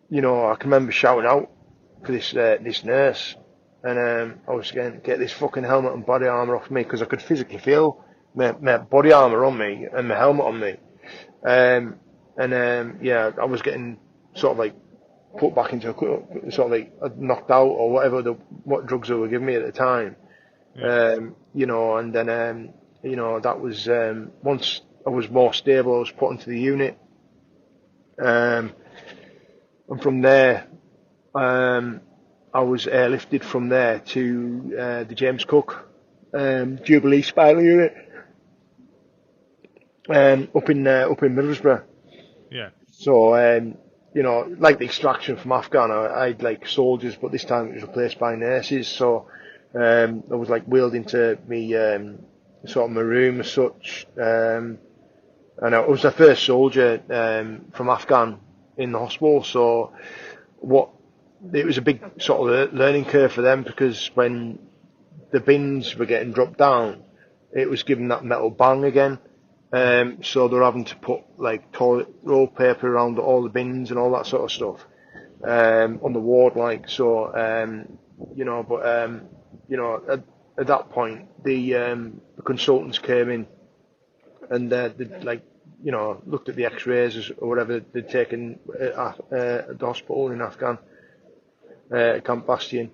you know, I can remember shouting out for this nurse, and I was going to get this fucking helmet and body armour off me, because I could physically feel my body armour on me and my helmet on me. Yeah, I was getting sort of like put back into a sort of like knocked out or whatever what drugs they were giving me at the time. Yeah. You know, and then you know, that was once I was more stable, I was put into the unit, and from there I was airlifted from there to the James Cook Jubilee Spinal Unit up in Middlesbrough. Yeah. So you know, like the extraction from Afghan, I had like soldiers, but this time it was replaced by nurses. So I was like wheeled into me sort of my room as such, and I was the first soldier from Afghan in the hospital. So it was a big sort of learning curve for them, because when the bins were getting dropped down, it was giving that metal bang again. So they're having to put like toilet roll paper around all the bins and all that sort of stuff on the ward, like. So you know, but you know, at that point the consultants came in, and they like, you know, looked at the X-rays or whatever they'd taken at the hospital in Afghan. Camp Bastion.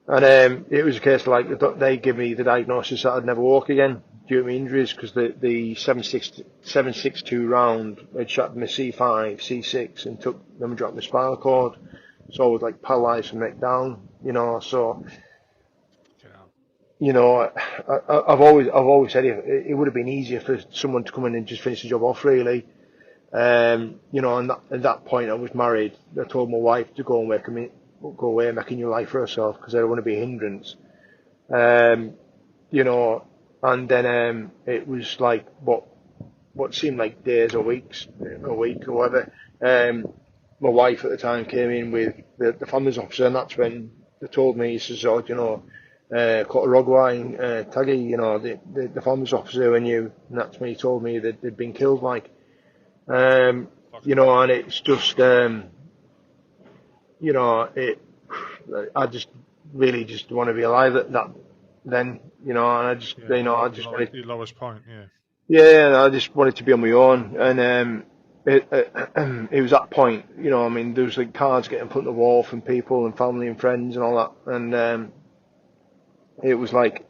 And it was a case of like they give me the diagnosis that I'd never walk again due to my injuries because the 7.62 round had shot my C5, C6 and took them and dropped my spinal cord. So I was like paralysed from neck down, so I've always said it would have been easier for someone to come in and just finish the job off really. And at that point I was married. I told my wife to go away and make a new life for herself because I don't want to be a hindrance. And then it was like what seemed like days or weeks, a week or whatever. My wife at the time came in with the families officer, and that's when they told me, he says, KORBR, Taggy, the families officer and you, and that's when he told me that they'd been killed, and it's just, I just really just want to be alive at that then, and I just, I just wanted your lowest point, yeah, I just wanted to be on my own, and it was that point, there was like cards getting put on the wall from people and family and friends and all that, and it was like,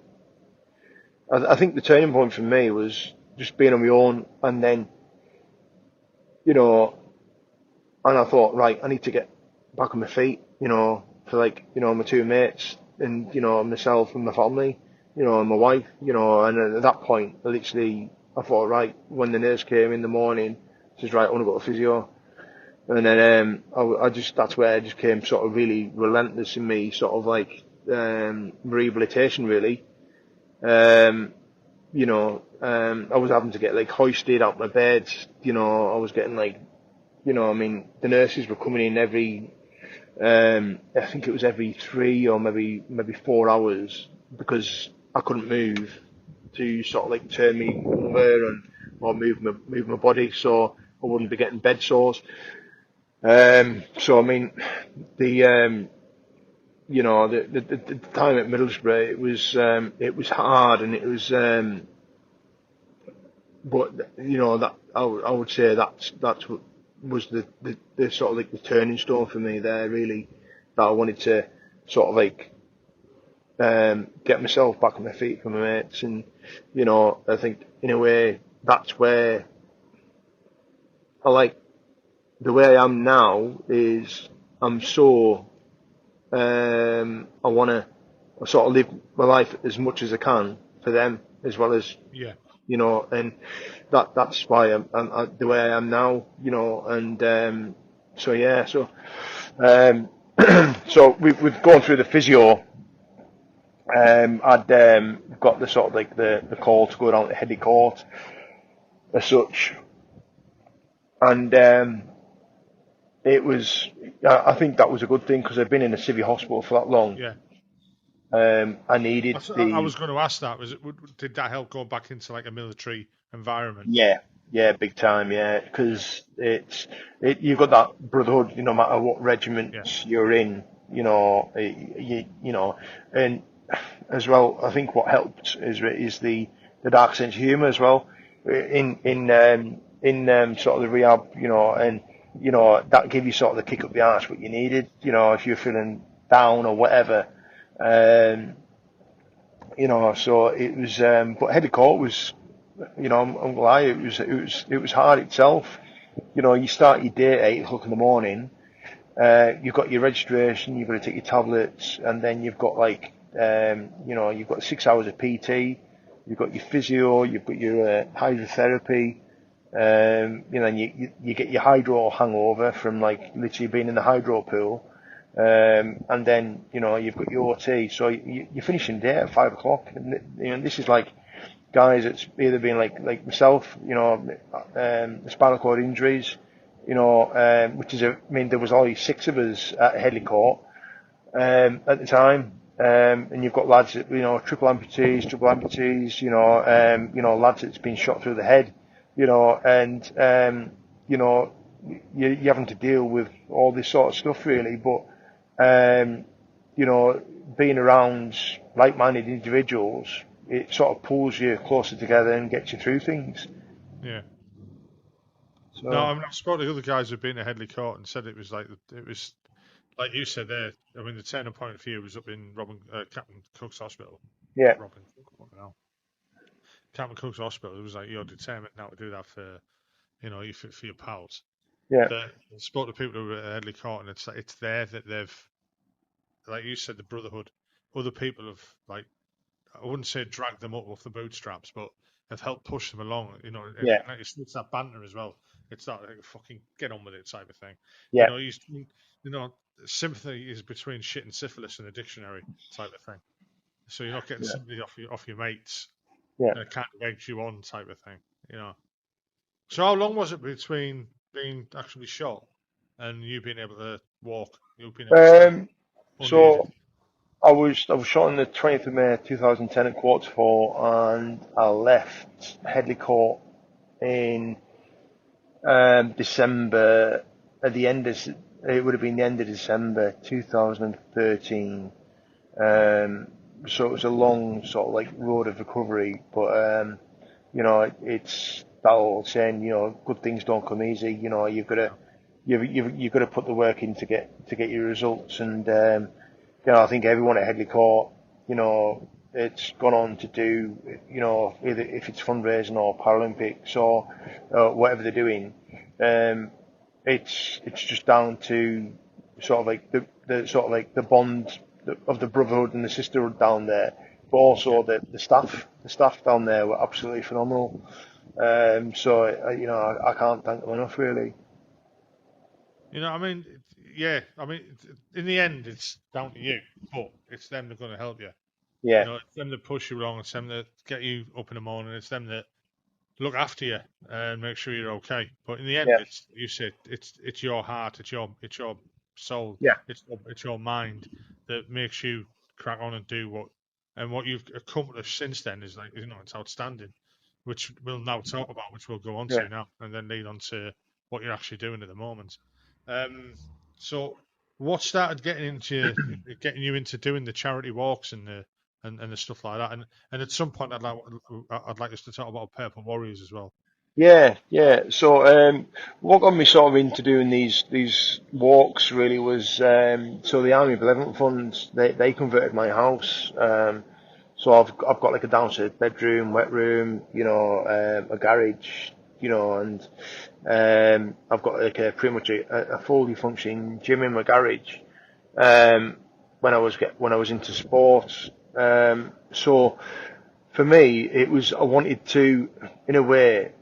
I think the turning point for me was just being on my own, and then, and I thought, right, I need to get back on my feet, for my two mates and, myself and my family, and my wife, and at that point, I thought, right, when the nurse came in the morning, says, right, I want to go to physio. And then, that's where I just came sort of really relentless in me, sort of like, rehabilitation really. I was having to get like hoisted out my bed, I was getting like, the nurses were coming in every, I think it was every 3 or maybe 4 hours because I couldn't move to sort of like turn me over or move my body so I wouldn't be getting bed sores. The time at Middlesbrough, it was hard and it was, but that I would say that's what was the sort of like the turning stone for me there really, that I wanted to sort of like get myself back on my feet for my mates, and I think in a way that's where I like the way I am now is I'm so I want to sort of live my life as much as I can for them as well as and that's why I'm the way I am now, and so we've gone through the physio. I'd got the sort of like the call to go down to Headley Court as such, and it was, I think that was a good thing because I've been in a civvy hospital for that long. I needed I was going to ask that. Did that help go back into like a military environment? Yeah, big time. Yeah, because you've got that brotherhood. No matter what regiment you're in, and as well, I think what helped is the dark sense of humour as well in sort of the rehab, and that gave you sort of the kick up the arse what you needed, if you're feeling down or whatever. So it was, but Headley Court was, I'm gonna lie, it was hard itself. You start your day at 8 o'clock in the morning. You've got your registration, you've got to take your tablets, and then you've got like, you've got 6 hours of PT, you've got your physio, you've got your hydrotherapy, and you get your hydro hangover from like literally being in the hydro pool. And then, you've got your OT, so you're finishing day at 5 o'clock. And, this is like guys that's either been like myself, the spinal cord injuries, which is, there was only 6 of us at Headley Court, at the time. And you've got lads that, triple amputees, lads that's been shot through the head, and, you're having to deal with all this sort of stuff really, but, being around like-minded individuals, it sort of pulls you closer together and gets you through things. Yeah. So, no, I've spoken to other guys who've been to Headley Court and said it was like you said there, I mean, the turning point for you was up in Captain Cook's hospital. Yeah, Robin Cook, what the hell? Captain Cook's hospital. It was like you're determined now to do that for for your pals. yeah, That spoke to people who were at Headley Court, and it's there that they've, like you said, the brotherhood. Other people have, like, I wouldn't say dragged them up off the bootstraps, but have helped push them along. And yeah, it's that banter as well. It's that like, fucking get on with it type of thing. yeah, Sympathy is between shit and syphilis in the dictionary type of thing. So you're not getting yeah, sympathy off your mates, yeah. and it kind of eggs you on type of thing. So how long was it between being actually shot and you being able to walk? You being able to stand Um, unaided? so I was shot on the 20th of May 2010 at 4:45, and I left Headley Court in December. At the end of it would have been the end of December 2013. So it was a long sort of like road of recovery, but it's that old saying, good things don't come easy. You've got to No. you've got to put the work in to get your results, and I think everyone at Headley Court, it's gone on to do, either if it's fundraising or Paralympics or whatever they're doing, it's just down to sort of like the sort of like the bond of the brotherhood and the sisterhood down there, but Yeah. also the staff down there were absolutely phenomenal. So I can't thank them enough, really. I mean, yeah. I mean, in the end, it's down to you, but it's them that are going to help you. Yeah, It's them that push you along. It's them that get you up in the morning. It's them that look after you and make sure you're okay. But in the end, yeah, it's you said it's your heart, it's your soul, yeah, it's your mind that makes you crack on and do what you've accomplished since then is like it's outstanding, which we'll now talk about, which we'll go on yeah. to now, and then lead on to what you're actually doing at the moment. Um, so what started getting you into doing the charity walks and the stuff like that, and at some point I'd like us to talk about Purple Warriors as well. Yeah, yeah. So, what got me sort of into doing these walks really was so the Army Benevolent Funds they converted my house. So I've got like a downstairs bedroom, wet room, a garage, and I've got like pretty much a fully functioning gym in my garage. Um, when I was into sports, so for me it was I wanted to in a way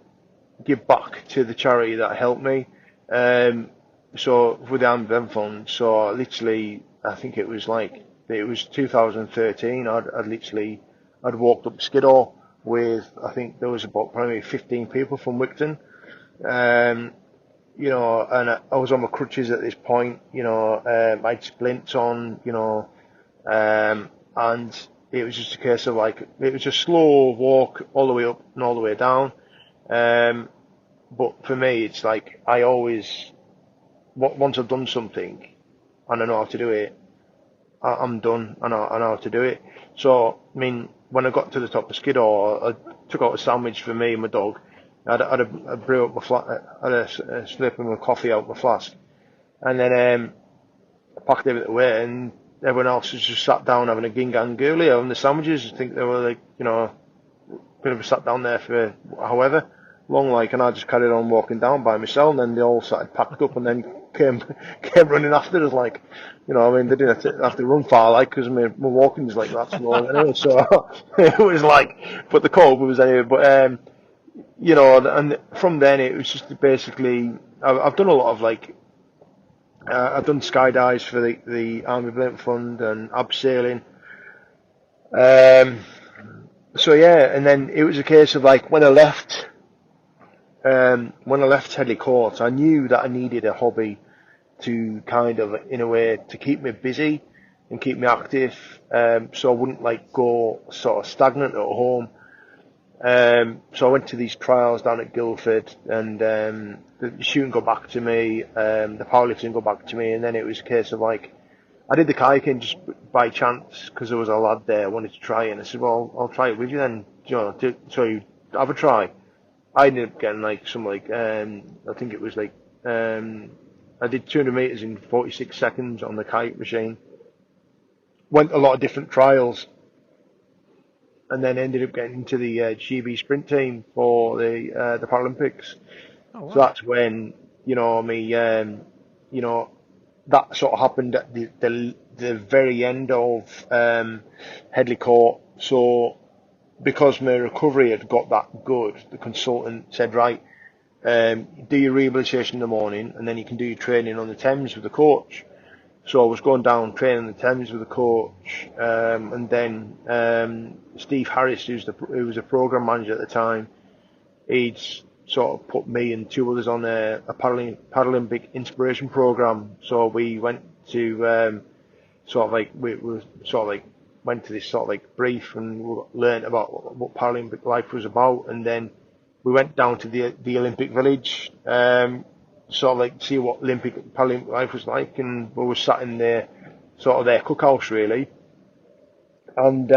give back to the charity that helped me. Um, so with the Amber Fund, so literally, I think it was 2013. I'd walked up Skiddaw with I think there was about probably 15 people from Wigton. Um, and I was on my crutches at this point. I had splints on. And it was just a case of like it was a slow walk all the way up and all the way down. Um, but for me, it's like I always, once I've done something and I know how to do it, I'm done. I know how to do it. So, I mean, when I got to the top of Skiddaw, I took out a sandwich for me and my dog. I brew up I had a slip of my coffee out my flask, and then packed everything away, and everyone else was just sat down having a gingang girly having the sandwiches. I think they were like, could have sat down there for however long, like, and I just carried on walking down by myself, and then they all started packed up, and then came came running after us, like, I mean, they didn't have to run far, like, because my walking is like that slow anyway, so it was like, but the cold was anyway, but and from then it was just basically, I've done a lot of like, I've done skydives for the Army Blimp Fund and abseiling. Um, so yeah, and then it was a case of like when I left Headley Court, I knew that I needed a hobby to kind of, in a way, to keep me busy and keep me active, so I wouldn't like go sort of stagnant at home. So I went to these trials down at Guildford, and the shooting got back to me, the powerlifting got back to me, and then it was a case of like, I did the kayaking just by chance because there was a lad there I wanted to try it, and I said, well, I'll try it with you then, so you have a try. I ended up getting like some like I think it was like a I did 200 meters in 46 seconds on the kayak machine. Went a lot of different trials, and then ended up getting into the GB sprint team for the Paralympics. Oh, wow. So that's when that sort of happened at the very end of Headley Court. So because my recovery had got that good, the consultant said, right, do your rehabilitation in the morning, and then you can do your training on the Thames with the coach. So I was going down training on the Thames with the coach, and then Steve Harris, who was a program manager at the time, he'd sort of put me and two others on a Paralympic inspiration program. So we went to went to this sort of like brief and we learned about what Paralympic life was about, and then we went down to the Olympic Village, sort of like see what Paralympic life was like, and we were sat in their cookhouse really, and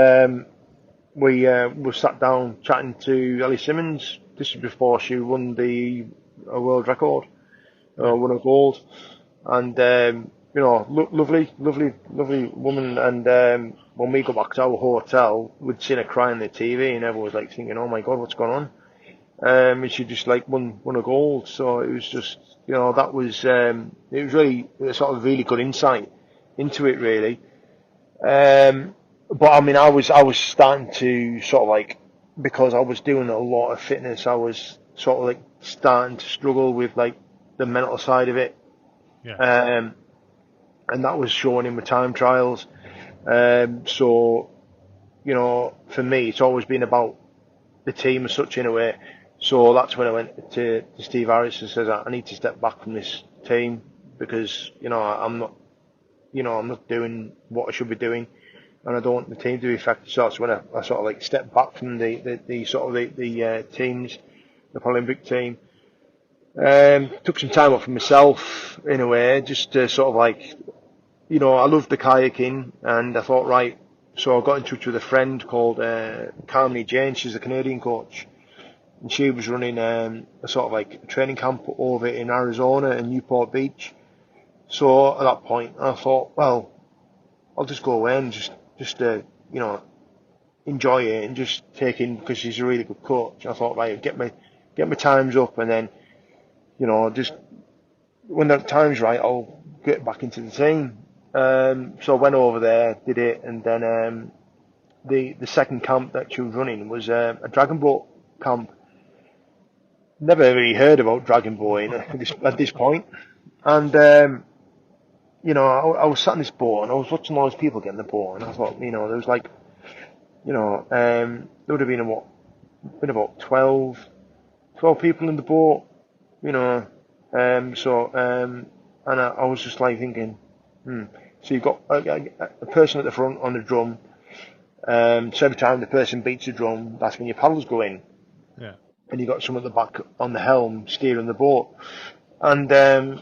we sat down chatting to Ellie Simmons. This was before she won the world record, won a gold, and lovely woman. And when we got back to our hotel, we'd seen her crying on the TV, and everyone was like thinking, "Oh my God, what's going on?" And she just like won a gold. So it was just, that was it was really sort of really good insight into it really. But I mean, I was starting to sort of like, because I was doing a lot of fitness, I was sort of like starting to struggle with like the mental side of it. Yeah. And that was shown in my time trials. So, for me, it's always been about the team as such in a way. So that's when I went to Steve Harris and says, I need to step back from this team because, I'm not doing what I should be doing, and I don't want the team to be affected. So that's when I sort of like stepped back from the teams, the Paralympic team. Took some time off for myself in a way, just to sort of like, I loved the kayaking, and I thought, right, so I got in touch with a friend called Carmine Jane. She's a Canadian coach, and she was running a sort of like training camp over in Arizona in Newport Beach. So at that point, I thought, well, I'll just go away and just enjoy it and just take in, because she's a really good coach. I thought, right, get my times up, and then just when the time's right, I'll get back into the team. So I went over there, did it, and then the second camp that she was running was a dragon boat camp. Never really heard about dragon boating at this point, and I was sat in this boat and I was watching all these people get in the boat, and I thought, there was like, there would have been about 12 people in the boat, and I was just like thinking, So you've got a person at the front on the drum. So every time the person beats the drum, that's when your paddles go in. Yeah. And you've got someone at the back on the helm steering the boat. And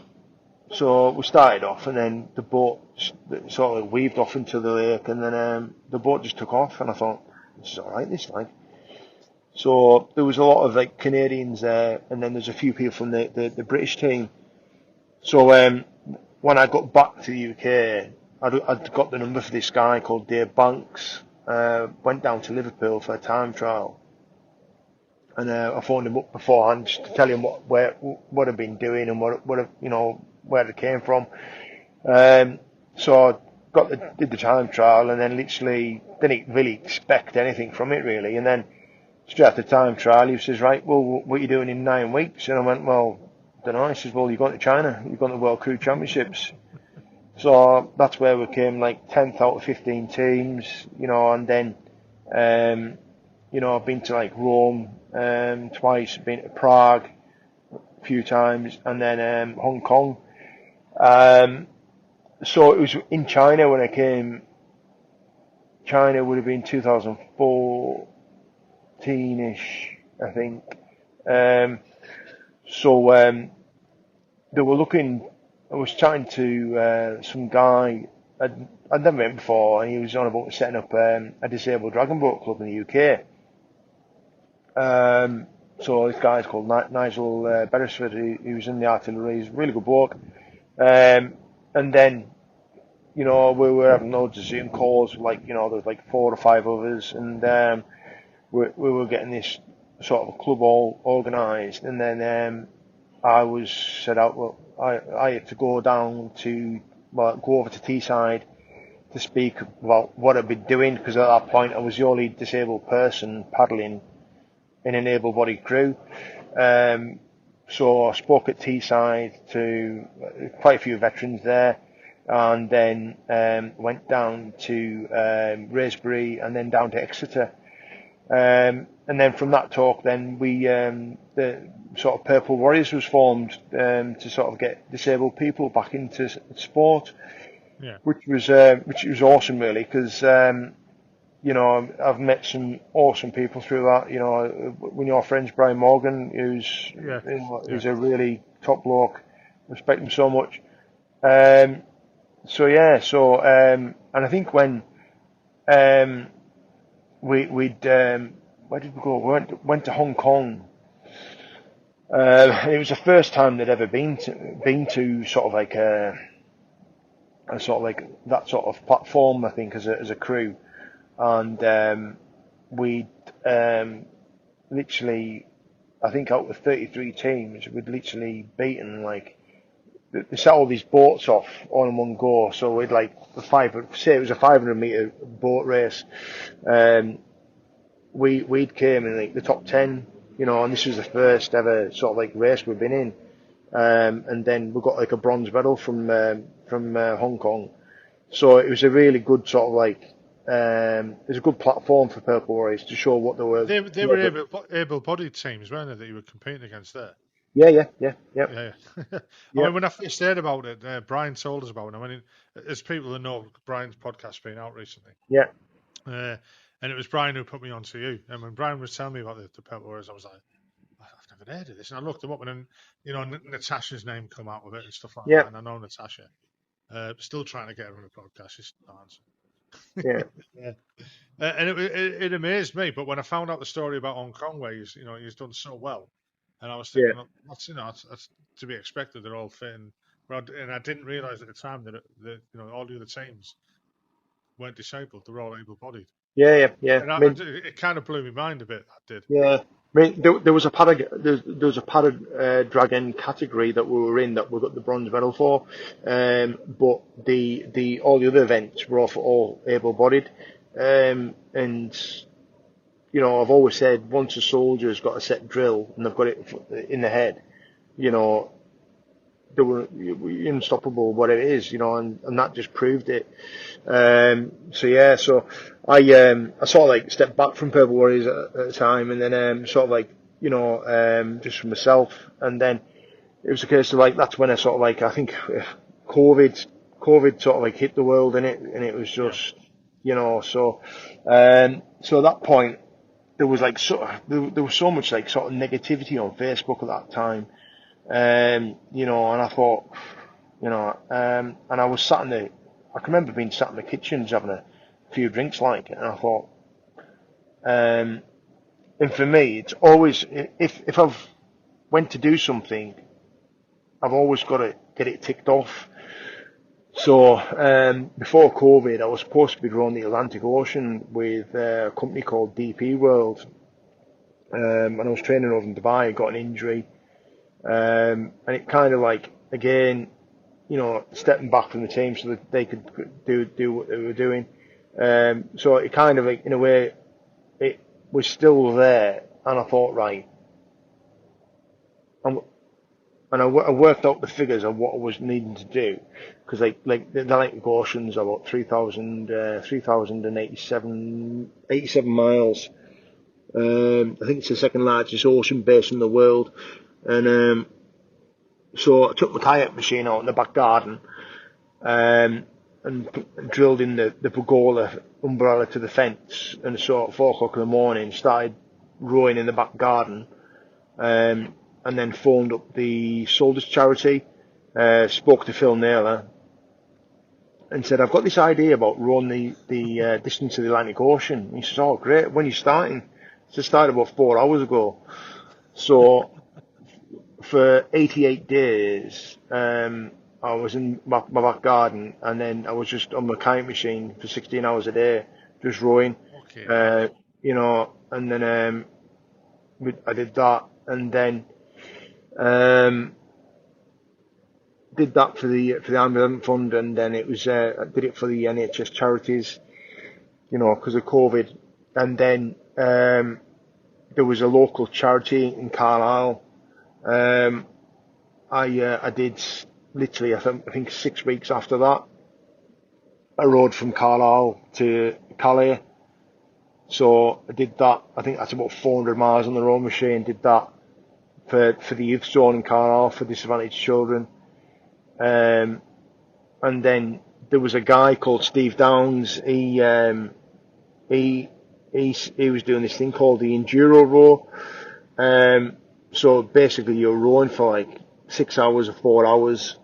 so we started off, and then the boat sort of weaved off into the lake, and then the boat just took off, and I thought, this is alright, this like. So there was a lot of like Canadians there, and then there's a few people from the British team. So when I got back to the UK, I'd got the number for this guy called Dave Banks. Went down to Liverpool for a time trial, and I phoned him up beforehand just to tell him what I'd been doing and where it came from. So I did the time trial, and then literally didn't really expect anything from it really. And then straight after the time trial, he says, right, well, what are you doing in 9 weeks? And I went, well, I don't know. He says, well, you're going to China. You're going to World Crew Championships. So that's where we came like 10th out of 15 teams, and then, I've been to like Rome twice, been to Prague a few times, and then Hong Kong. So it was in China when I came. China would have been 2014-ish, I think. So they were looking. I was chatting to some guy I'd never met before, and he was on about setting up a disabled dragon boat club in the UK. So this guy's called Nigel Beresford. He was in the artillery. He's a really good bloke. And then, we were having loads of Zoom calls, like, there was like 4 or 5 others, and we were getting this sort of club all organised, and then I was set out. Well, I had to go down to go over to Teesside to speak about what I'd been doing, because at that point I was the only disabled person paddling in an able-bodied crew. So I spoke at Teesside to quite a few veterans there, and then went down to Raisbury, and then down to Exeter. And then from that talk, then the sort of Purple Warriors was formed to sort of get disabled people back into sport, which was awesome, really, because I've met some awesome people through that. One of your friends, Brian Morgan, who's a really top bloke. Respect him so much. And I think when where did we go? We went to Hong Kong. It was the first time they'd ever been to sort of like a sort of like that sort of platform, I think, as a crew. And we'd literally, I think out of 33 teams, we'd literally beaten, like, they set all these boats off all in one go. So we'd like say it was a 500-meter boat race. We'd came in like the top 10, and this was the first ever sort of like race we've been in. And then we got like a bronze medal from Hong Kong. So it was a really good sort of like, it was a good platform for Purple Warriors to show what they were. They were able-bodied teams, weren't they, that you were competing against there? Yeah. I mean, when I first heard about it, Brian told us about it. I mean, as people that know, Brian's podcast's been out recently. Yeah. And it was Brian who put me on to you. And when Brian was telling me about the Purple Warriors, I was like, I've never heard of this. And I looked them up, and then, Natasha's name come out with it and stuff like that. And I know Natasha. Still trying to get her on a podcast. She's not answering. Yeah. And it amazed me. But when I found out the story about Hong Kong, where he's done so well, and I was thinking, that's to be expected. They're all fit, and I didn't realise at the time that all the other teams weren't disabled. They're all able-bodied. Yeah. And it kind of blew my mind a bit. That did. Yeah. I mean, there was a padded dragon category that we were in that we got the bronze medal for, but the all the other events were all able-bodied, and I've always said, once a soldier's got a set drill and they've got it in the head, they were unstoppable, what it is, and that just proved it. So I sort of like stepped back from Purple Warriors at the time, and then sort of like, just for myself, and then it was a case of like, that's when I sort of like, I think COVID sort of like hit the world in it, and it was just, so at that point, there was like there was so much like sort of negativity on Facebook at that time, and I thought, and I was I can remember being sat in the kitchen having a few drinks, like, and I thought, and for me, it's always, if I've went to do something, I've always got to get it ticked off. So before COVID, I was supposed to be rowing the Atlantic Ocean with a company called DP World, and I was training over in Dubai. I got an injury, and it kind of like, again, stepping back from the team so that they could do what they were doing. So it kind of like, in a way, it was still there, and I thought, right, and I worked out the figures of what I was needing to do, because like the Atlantic Ocean's about 3,087 miles. I think it's the second largest ocean basin in the world, and so I took my kayak machine out in the back garden, and drilled in the pergola umbrella to the fence, and so at 4 o'clock in the morning started rowing in the back garden, and then phoned up the Soldiers charity, spoke to Phil Naylor, and said, I've got this idea about rowing the distance of the Atlantic Ocean. And he says, oh, great, when are you starting? I started about 4 hours ago. So for 88 days, I was in my back garden, and then I was just on my kayak machine for 16 hours a day, just rowing. Okay. You know, and then I did that, and then um, did that for the Ambulance Fund, and then it was I did it for the NHS charities, you know, because of COVID, and then there was a local charity in Carlisle. I did literally I think 6 weeks after that. I rode from Carlisle to Calais, so I did that. I think that's about 400 miles on the road machine. Did that for the youth zone in Carlisle for disadvantaged children. And then there was a guy called Steve Downs. He was doing this thing called the enduro row. So basically you're rowing for like 6 hours or 4 hours.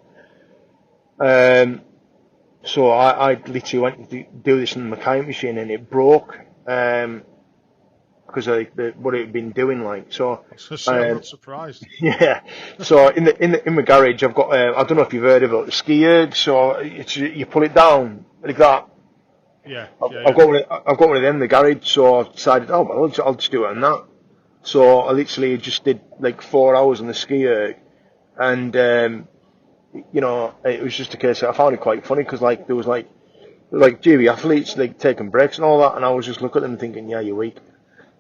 So I literally went to do this in the kayak machine, and it broke because of what it had been doing. Like so, I'm not surprised. yeah. So in the garage, I've got I don't know if you've heard of it, the ski erg. So you pull it down like that. Yeah. I've got one of them in the garage. So I've decided, oh well, I'll just do it on that. So I literally just did like 4 hours on the ski erg, and you know, it was just a case that I found it quite funny because like there was like GB athletes like taking breaks and all that, and I was just looking at them thinking, yeah, you're weak,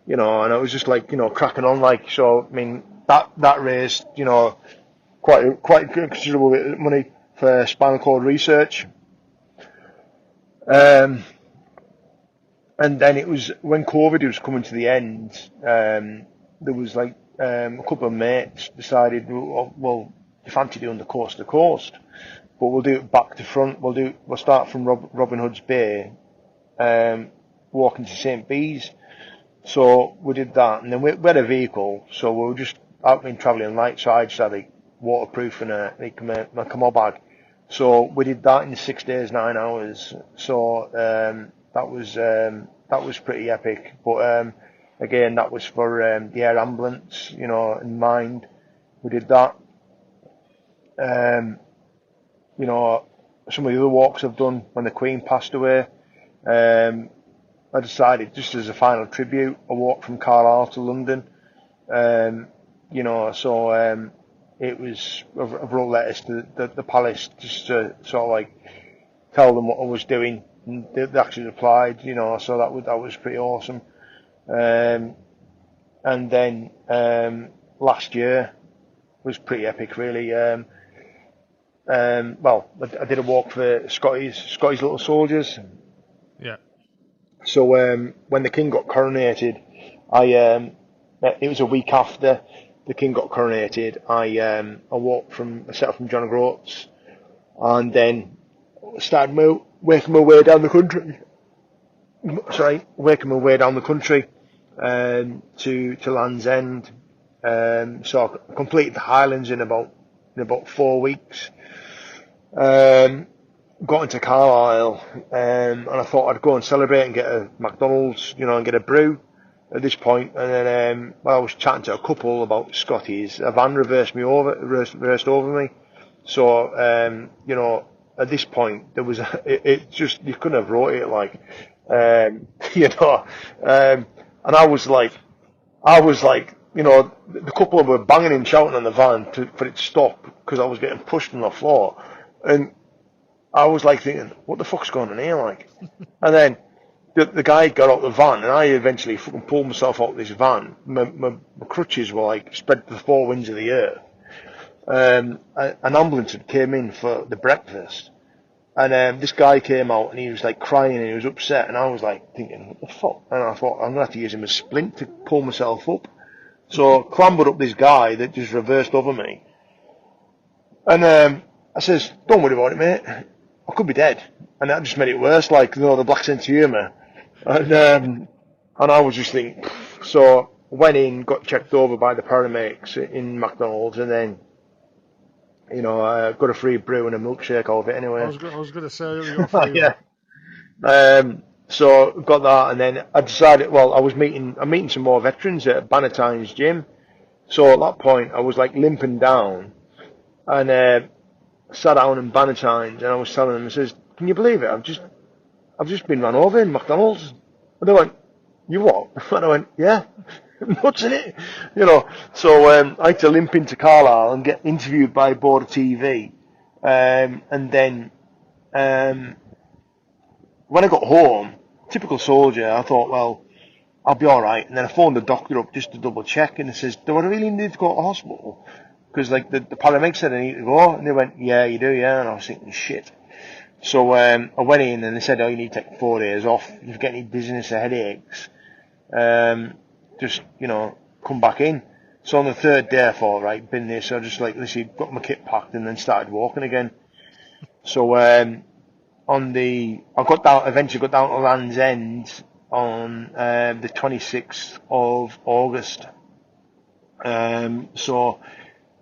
you know, and I was just like, you know, cracking on like. So I mean that raised, you know, quite considerable bit of money for spinal cord research. And then it was when COVID was coming to the end. There was like a couple of mates decided, well, you fancy doing the coast to coast, but we'll do it back to front. We'll start from Robin Hood's Bay, walking to St. Bees. So we did that, and then we had a vehicle, so we were just out been travelling light, so I just had like waterproof and my camo bag. So we did that in 6 days, 9 hours. So that was pretty epic. But again, that was for the air ambulance, you know, in mind. We did that. You know, some of the other walks I've done when the Queen passed away. I decided, just as a final tribute, I walked from Carlisle to London. You know, so it was, I've wrote letters to the palace just to sort of like tell them what I was doing, and they actually replied, you know, so that was pretty awesome. And then last year was pretty epic, really. Well, I did a walk for Scotties Little Soldiers. Yeah. So when the King got coronated, it was a week after the King got coronated. I walked I set off from John O'Groats, and then started working my way down the country. Working my way down the country to Land's End. So I completed the Highlands in about 4 weeks. Got into Carlisle, and I thought I'd go and celebrate and get a McDonald's, you know, and get a brew at this point. And then I was chatting to a couple about Scotties. A van reversed over me. So you know, at this point there was it just, you couldn't have wrote it like you know, and I was like, you know, the couple of them were banging and shouting on the van for it to stop because I was getting pushed on the floor, and I was like thinking, what the fuck's going on here, like? And then the guy got out the van, and I eventually fucking pulled myself out of this van. My crutches were like spread to the four winds of the earth. An ambulance had came in for the breakfast, and this guy came out, and he was like crying, and he was upset, and I was like thinking, what the fuck? And I thought, I'm gonna have to use him as a splint to pull myself up. So clambered up this guy that just reversed over me, and I says, don't worry about it, mate. I could be dead. And that just made it worse, like, you know, the black sense of humour. And I was just thinking, so went in, got checked over by the paramedics in McDonald's, and then, you know, got a free brew and a milkshake out of it anyway. I was going to say, you got free. Yeah. So got that, and then I decided, well, I'm meeting some more veterans at Bannatyne's gym. So at that point, I was like limping down, and sat down in Bannatynes, and I was telling them, I says, "Can you believe it? I've just been run over in McDonald's." And they went, "You what?" And I went, "Yeah, nuts in it, you know." So I had to limp into Carlisle and get interviewed by Border TV, and then um, when I got home, typical soldier, I thought, well, I'll be all right. And then I phoned the doctor up just to double check, and he says, "Do I really need to go to hospital?" Because like the paramedic said I need to go, and they went, "Yeah, you do, yeah." And I was thinking, shit. So I went in, and they said, "Oh, you need to take 4 days off. If you get any dizziness or headaches, just come back in." So on the third day, I thought, right, been there. So I just like literally got my kit packed and then started walking again. So eventually got down to Land's End on the 26th of August. So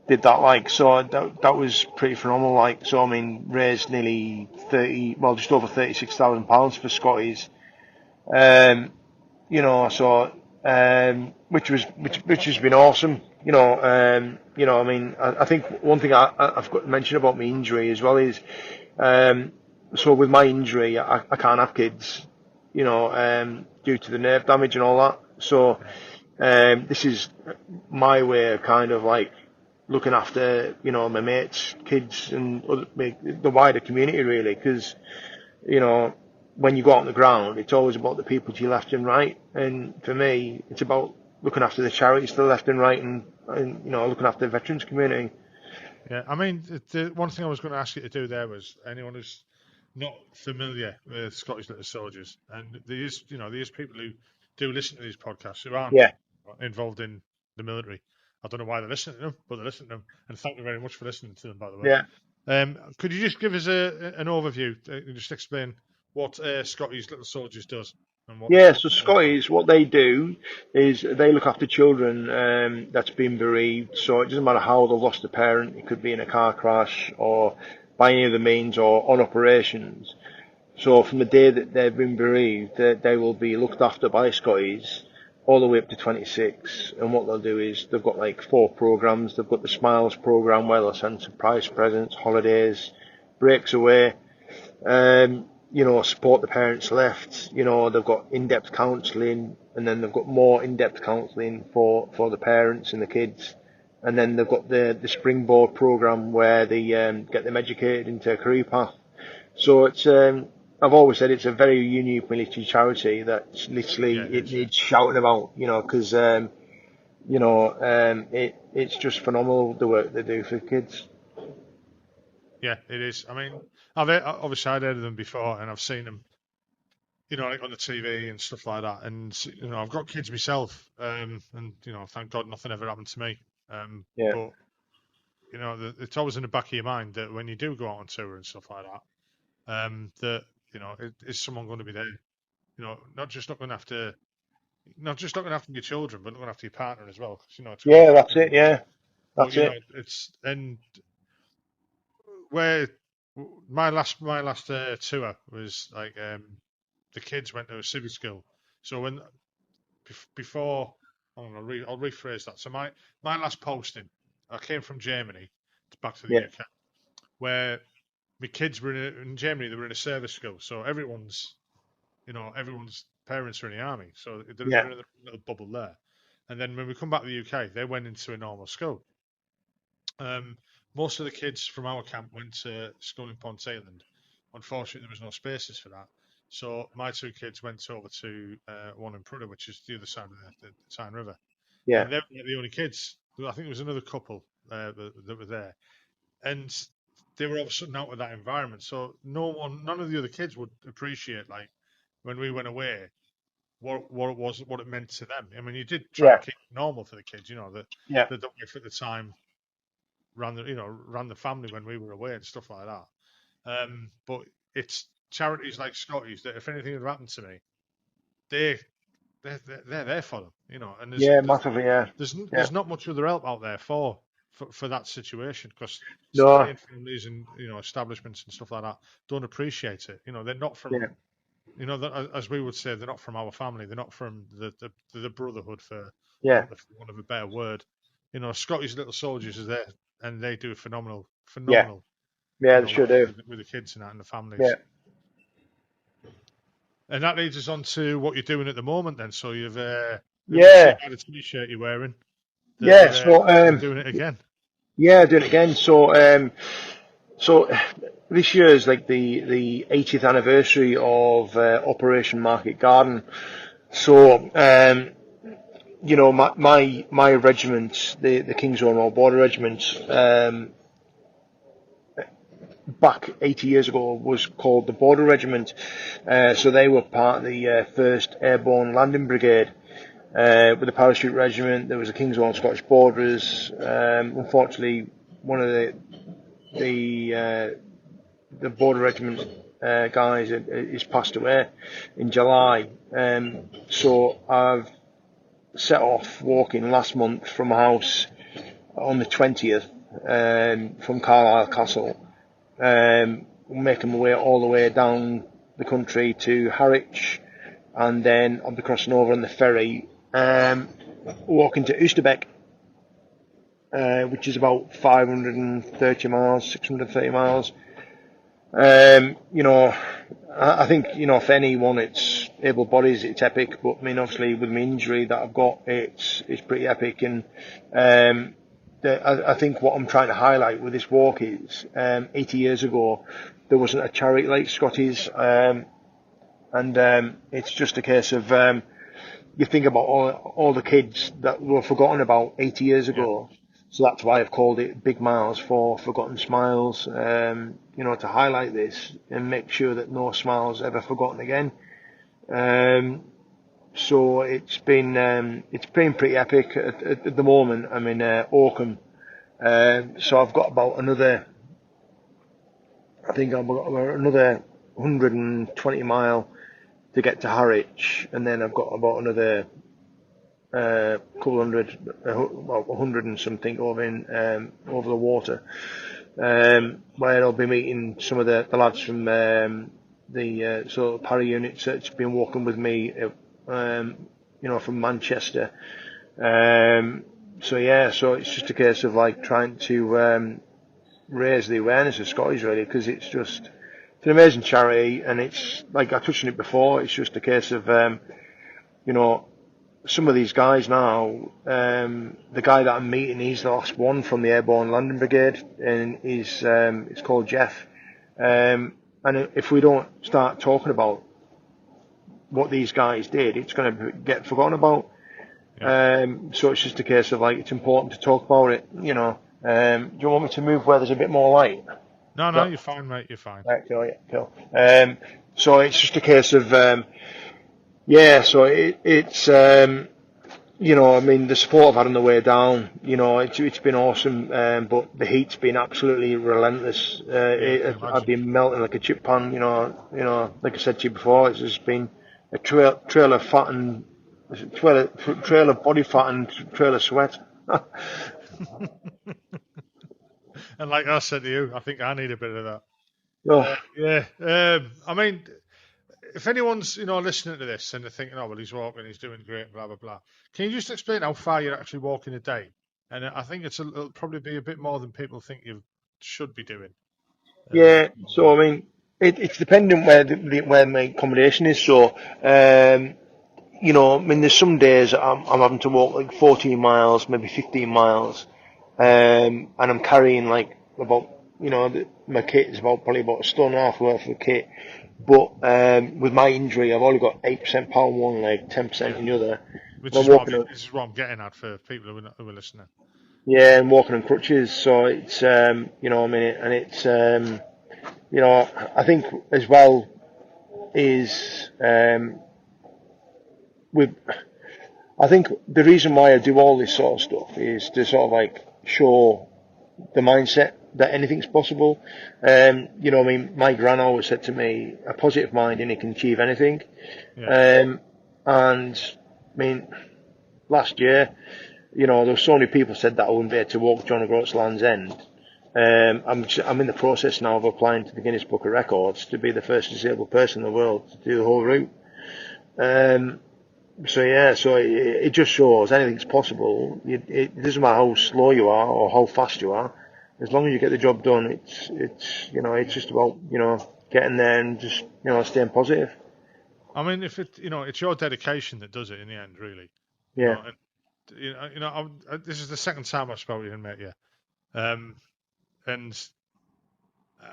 did that that was pretty phenomenal. So I mean, raised nearly just over £36,000 for Scotties. Which has been awesome. I mean, I think one thing I've got to mention about my injury as well is, so with my injury, I can't have kids, due to the nerve damage and all that. So, this is my way of kind of like looking after, my mates' kids and the wider community really, because, when you go out on the ground, it's always about the people to your left and right. And for me, it's about looking after the charities to the left and right, and looking after the veterans community. Yeah, I mean, the one thing I was going to ask you to do there was anyone who's not familiar with Scottish Little Soldiers, and there is people who do listen to these podcasts who aren't Yeah, involved in the military. I don't know why they're listening to them, but they're listening to them, and thank you very much for listening to them, by the way. yeah. Could you just give us an overview, just explain what Scotty's Little Soldiers does and what? Yeah, so Scotties, what they do is they look after children that's been bereaved. So it doesn't matter how they've lost a parent. It could be in a car crash or by any other means or on operations. So from the day that they've been bereaved, they will be looked after by Scotties all the way up to 26. And what they'll do is they've got like 4 programs. They've got the Smiles program where they'll send surprise presents, holidays, breaks away. Support the parents left. They've got in-depth counselling, and then they've got more in-depth counselling for the parents and the kids. And then they've got the Springboard program where they get them educated into a career path. So it's I've always said it's a very unique military charity that's literally it needs shouting about, because it's just phenomenal the work they do for kids. Yeah, it is. I mean, obviously I'd heard of them before, and I've seen them, like on the TV and stuff like that. And I've got kids myself, and thank God nothing ever happened to me. Yeah, But it's always in the back of your mind that when you do go out on tour and stuff like that, that is someone going to be there? Not just looking after your children, but looking after your partner as well. 'Cause, it's quite yeah, that's it. difficult. Yeah, But that's it. it's and where my last tour was like the kids went to a civic school. So when before, I'll rephrase that. So my last posting, I came from Germany back to the Yeah, UK, where my kids were in Germany. They were in a service school, so everyone's parents are in the army, so they're yeah, in a little bubble there. And then when we come back to the UK, they went into a normal school. Um, Most of the kids from our camp went to school in Ponteland. Unfortunately, there was no spaces for that. So my 2 kids went over to one in Prudhoe, which is the other side of the Tyne River. yeah, And they were the only kids. I think there was another couple that were there. And they were all of a sudden out of that environment. So none of the other kids would appreciate, like, when we went away, what it meant to them. I mean, you did try and yeah, keep it normal for the kids, yeah, the wife at the time ran the family when we were away and stuff like that. But it's charities like Scotty's that if anything had happened to me, they they're there for them, And yeah, massively. Yeah, yeah. there's not much other help out there for that situation because No, civilian families and establishments and stuff like that don't appreciate it. They're not yeah, from as we would say, they're not from our family. They're not from the brotherhood, for yeah, want of a better word. Scotty's Little Soldiers is there, and they do a yeah. phenomenal Yeah, they sure do. with the kids and that and the families. Yeah. And that leads us on to what you're doing at the moment. Then, so you've Yeah. by the t-shirt you're wearing, Yeah. So you're doing it again. yeah, doing it again. So this year is like the 80th anniversary of Operation Market Garden. So you know, my regiment, the King's Own Royal Border Regiment, back 80 years ago was called the Border Regiment. So they were part of the 1st Airborne Landing Brigade. With the Parachute Regiment, there was the King's Own Scottish Borderers. Unfortunately, one of the Border Regiment guys is passed away in July. So I've set off walking last month from my house on the 20th from Carlisle Castle, making my way all the way down the country to Harwich, and then I'll be crossing over on the ferry, walking to Oosterbeek, which is about 530 miles, 630 miles. You know, I think, you know, for anyone it's able bodies, it's epic, but I mean, obviously with my injury that I've got, it's pretty epic. And I think what I'm trying to highlight with this walk is 80 years ago there wasn't a charity like Scotties, and it's just a case of you think about all the kids that were forgotten about 80 years ago. Yeah. So that's why I've called it Big Miles for Forgotten Smiles, you know, to highlight this and make sure that no smiles ever forgotten again. So it's been pretty epic at the moment. I'm in Oakham, so I've got about another, I think I've got another 120 mile to get to Harwich, and then I've got about another couple hundred, well, 100 and something over the water, where I'll be meeting some of the lads from the sort of para units that's been walking with me, you know, from Manchester. So yeah, so it's just a case of like trying to raise the awareness of Scotties, really, because it's an amazing charity, and it's like I touched on it before. It's just a case of you know, some of these guys now, the guy that I'm meeting, he's the last one from the Airborne Landing Brigade, and it's called Jeff. And if we don't start talking about what these guys did, it's going to get forgotten about. Yeah. So it's just a case of like, it's important to talk about it, you know. Do you want me to move where there's a bit more light? No, you're fine, mate, you're fine. Right, cool, yeah, cool. So it's just a case of, yeah, so it's you know, I mean, the support I've had on the way down, you know, it's been awesome, but the heat's been absolutely relentless. I've been melting like a chip pan, you know, like I said to you before, it's just been a trail of fat and trail of body fat and trail of sweat. And like I said to you, I think I need a bit of that. Oh. Yeah, I mean, if anyone's, you know, listening to this and they're thinking, oh, well, he's walking, he's doing great, blah, blah, blah. Can you just explain how far you're actually walking a day? And I think it'll probably be a bit more than people think you should be doing. Yeah, so I mean, it's dependent where my accommodation is. So, you know, I mean, there's some days I'm having to walk like 14 miles, maybe 15 miles, and I'm carrying like about, you know, my kit is probably about a stone and a half worth of kit. But with my injury, I've only got 8% power in one leg, 10% in the other. This is what I'm getting at for people who are listening. Yeah, and walking on crutches. So it's, you know, I mean, and it's, you know, I think as well is I think the reason why I do all this sort of stuff is to sort of like show the mindset that anything's possible. You know, I mean, my gran always said to me, a positive mind and you can achieve anything. Yeah. And I mean, last year, you know, there were so many people said that I wouldn't be able to walk John O'Groats Land's End. I'm in the process now of applying to the Guinness Book of Records to be the first disabled person in the world to do the whole route. So yeah, so it just shows anything's possible. It doesn't matter how slow you are or how fast you are. as long as you get the job done, it's just about getting there and just staying positive. I mean, if it's your dedication that does it in the end, really. Yeah, This is the second time I've spoken to you and met you, and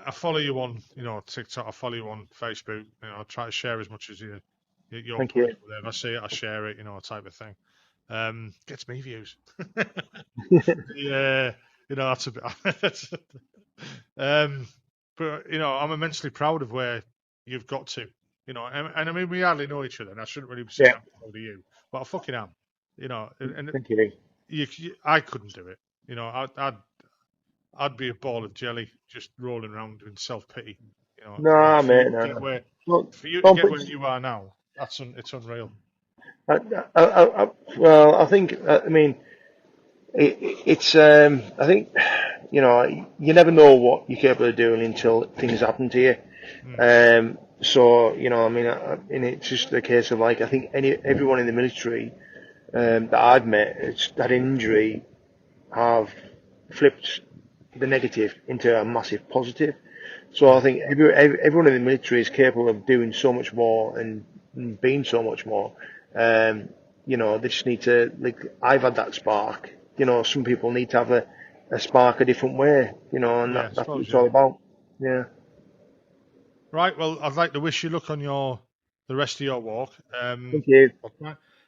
I follow you on, TikTok. I follow you on Facebook. I try to share as much as you're thank putting you. up there. If I see it, I share it. Type of thing. Gets me views. Yeah, that's a bit. But I'm immensely proud of where you've got to. And I mean, we hardly know each other, and I shouldn't really be saying I'm proud of you, but I fucking am. And Thank you. I couldn't do it. I'd be a ball of jelly just rolling around in self pity. No, For you mate, to get no. where Look, for you to don't get put, where you are now, it's unreal. well, I think, I mean, it's, I think, you never know what you're capable of doing until things happen to you. So, I mean, and it's just a case of like, I think everyone in the military that I've met, it's that injury have flipped the negative into a massive positive. So I think everyone in the military is capable of doing so much more and being so much more. They just need to, like, I've had that spark. Some people need to have a spark a different way, and Yeah, I that's what suppose, it's all yeah. about. Yeah. Right. Well, I'd like to wish you luck on the rest of your walk. Thank you.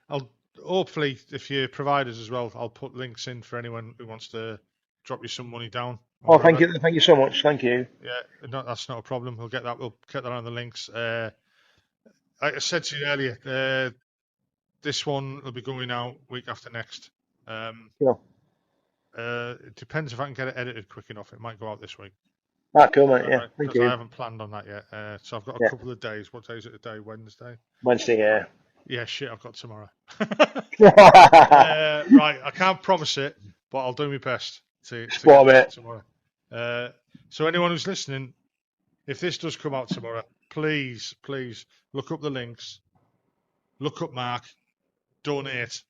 I'll hopefully, if you provide us as well, I'll put links in for anyone who wants to drop you some money down or Oh, whatever. thank you so much. Thank you. Yeah, no, that's not a problem. We'll get that. We'll get that on the links. Like I said to you earlier, this one will be going out week after next. Yeah. It depends if I can get it edited quick enough. It might go out this week. Cool, mate. Yeah. Thank Because I you. haven't planned on that yet. So I've got a Yeah. couple of days. What day is it today? Wednesday? Wednesday, yeah. Yeah, shit, I've got tomorrow. Right, I can't promise it, but I'll do my best to Spot, get mate. tomorrow. So anyone who's listening, if this does come out tomorrow, please look up the links, look up Mark, donate.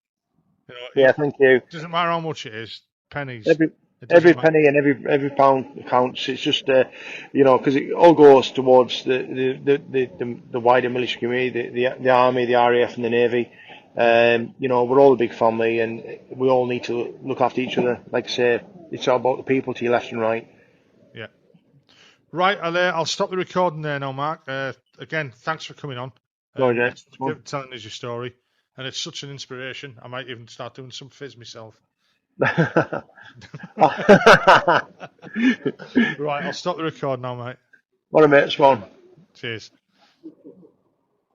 Yeah, thank you. It doesn't matter how much it is, pennies. Every It doesn't every matter. penny and every pound counts. It's just because it all goes towards the wider military community, the army, the RAF, and the navy. We're all a big family, and we all need to look after each other. Like I say, it's all about the people to your left and right. Yeah. Right, I'll stop the recording there now, Mark. Again, thanks for coming on No, and Jay. telling us your story. And it's such an inspiration. I might even start doing some fizz myself. Right, I'll stop the record now, mate. What a mate, Swan. Cheers.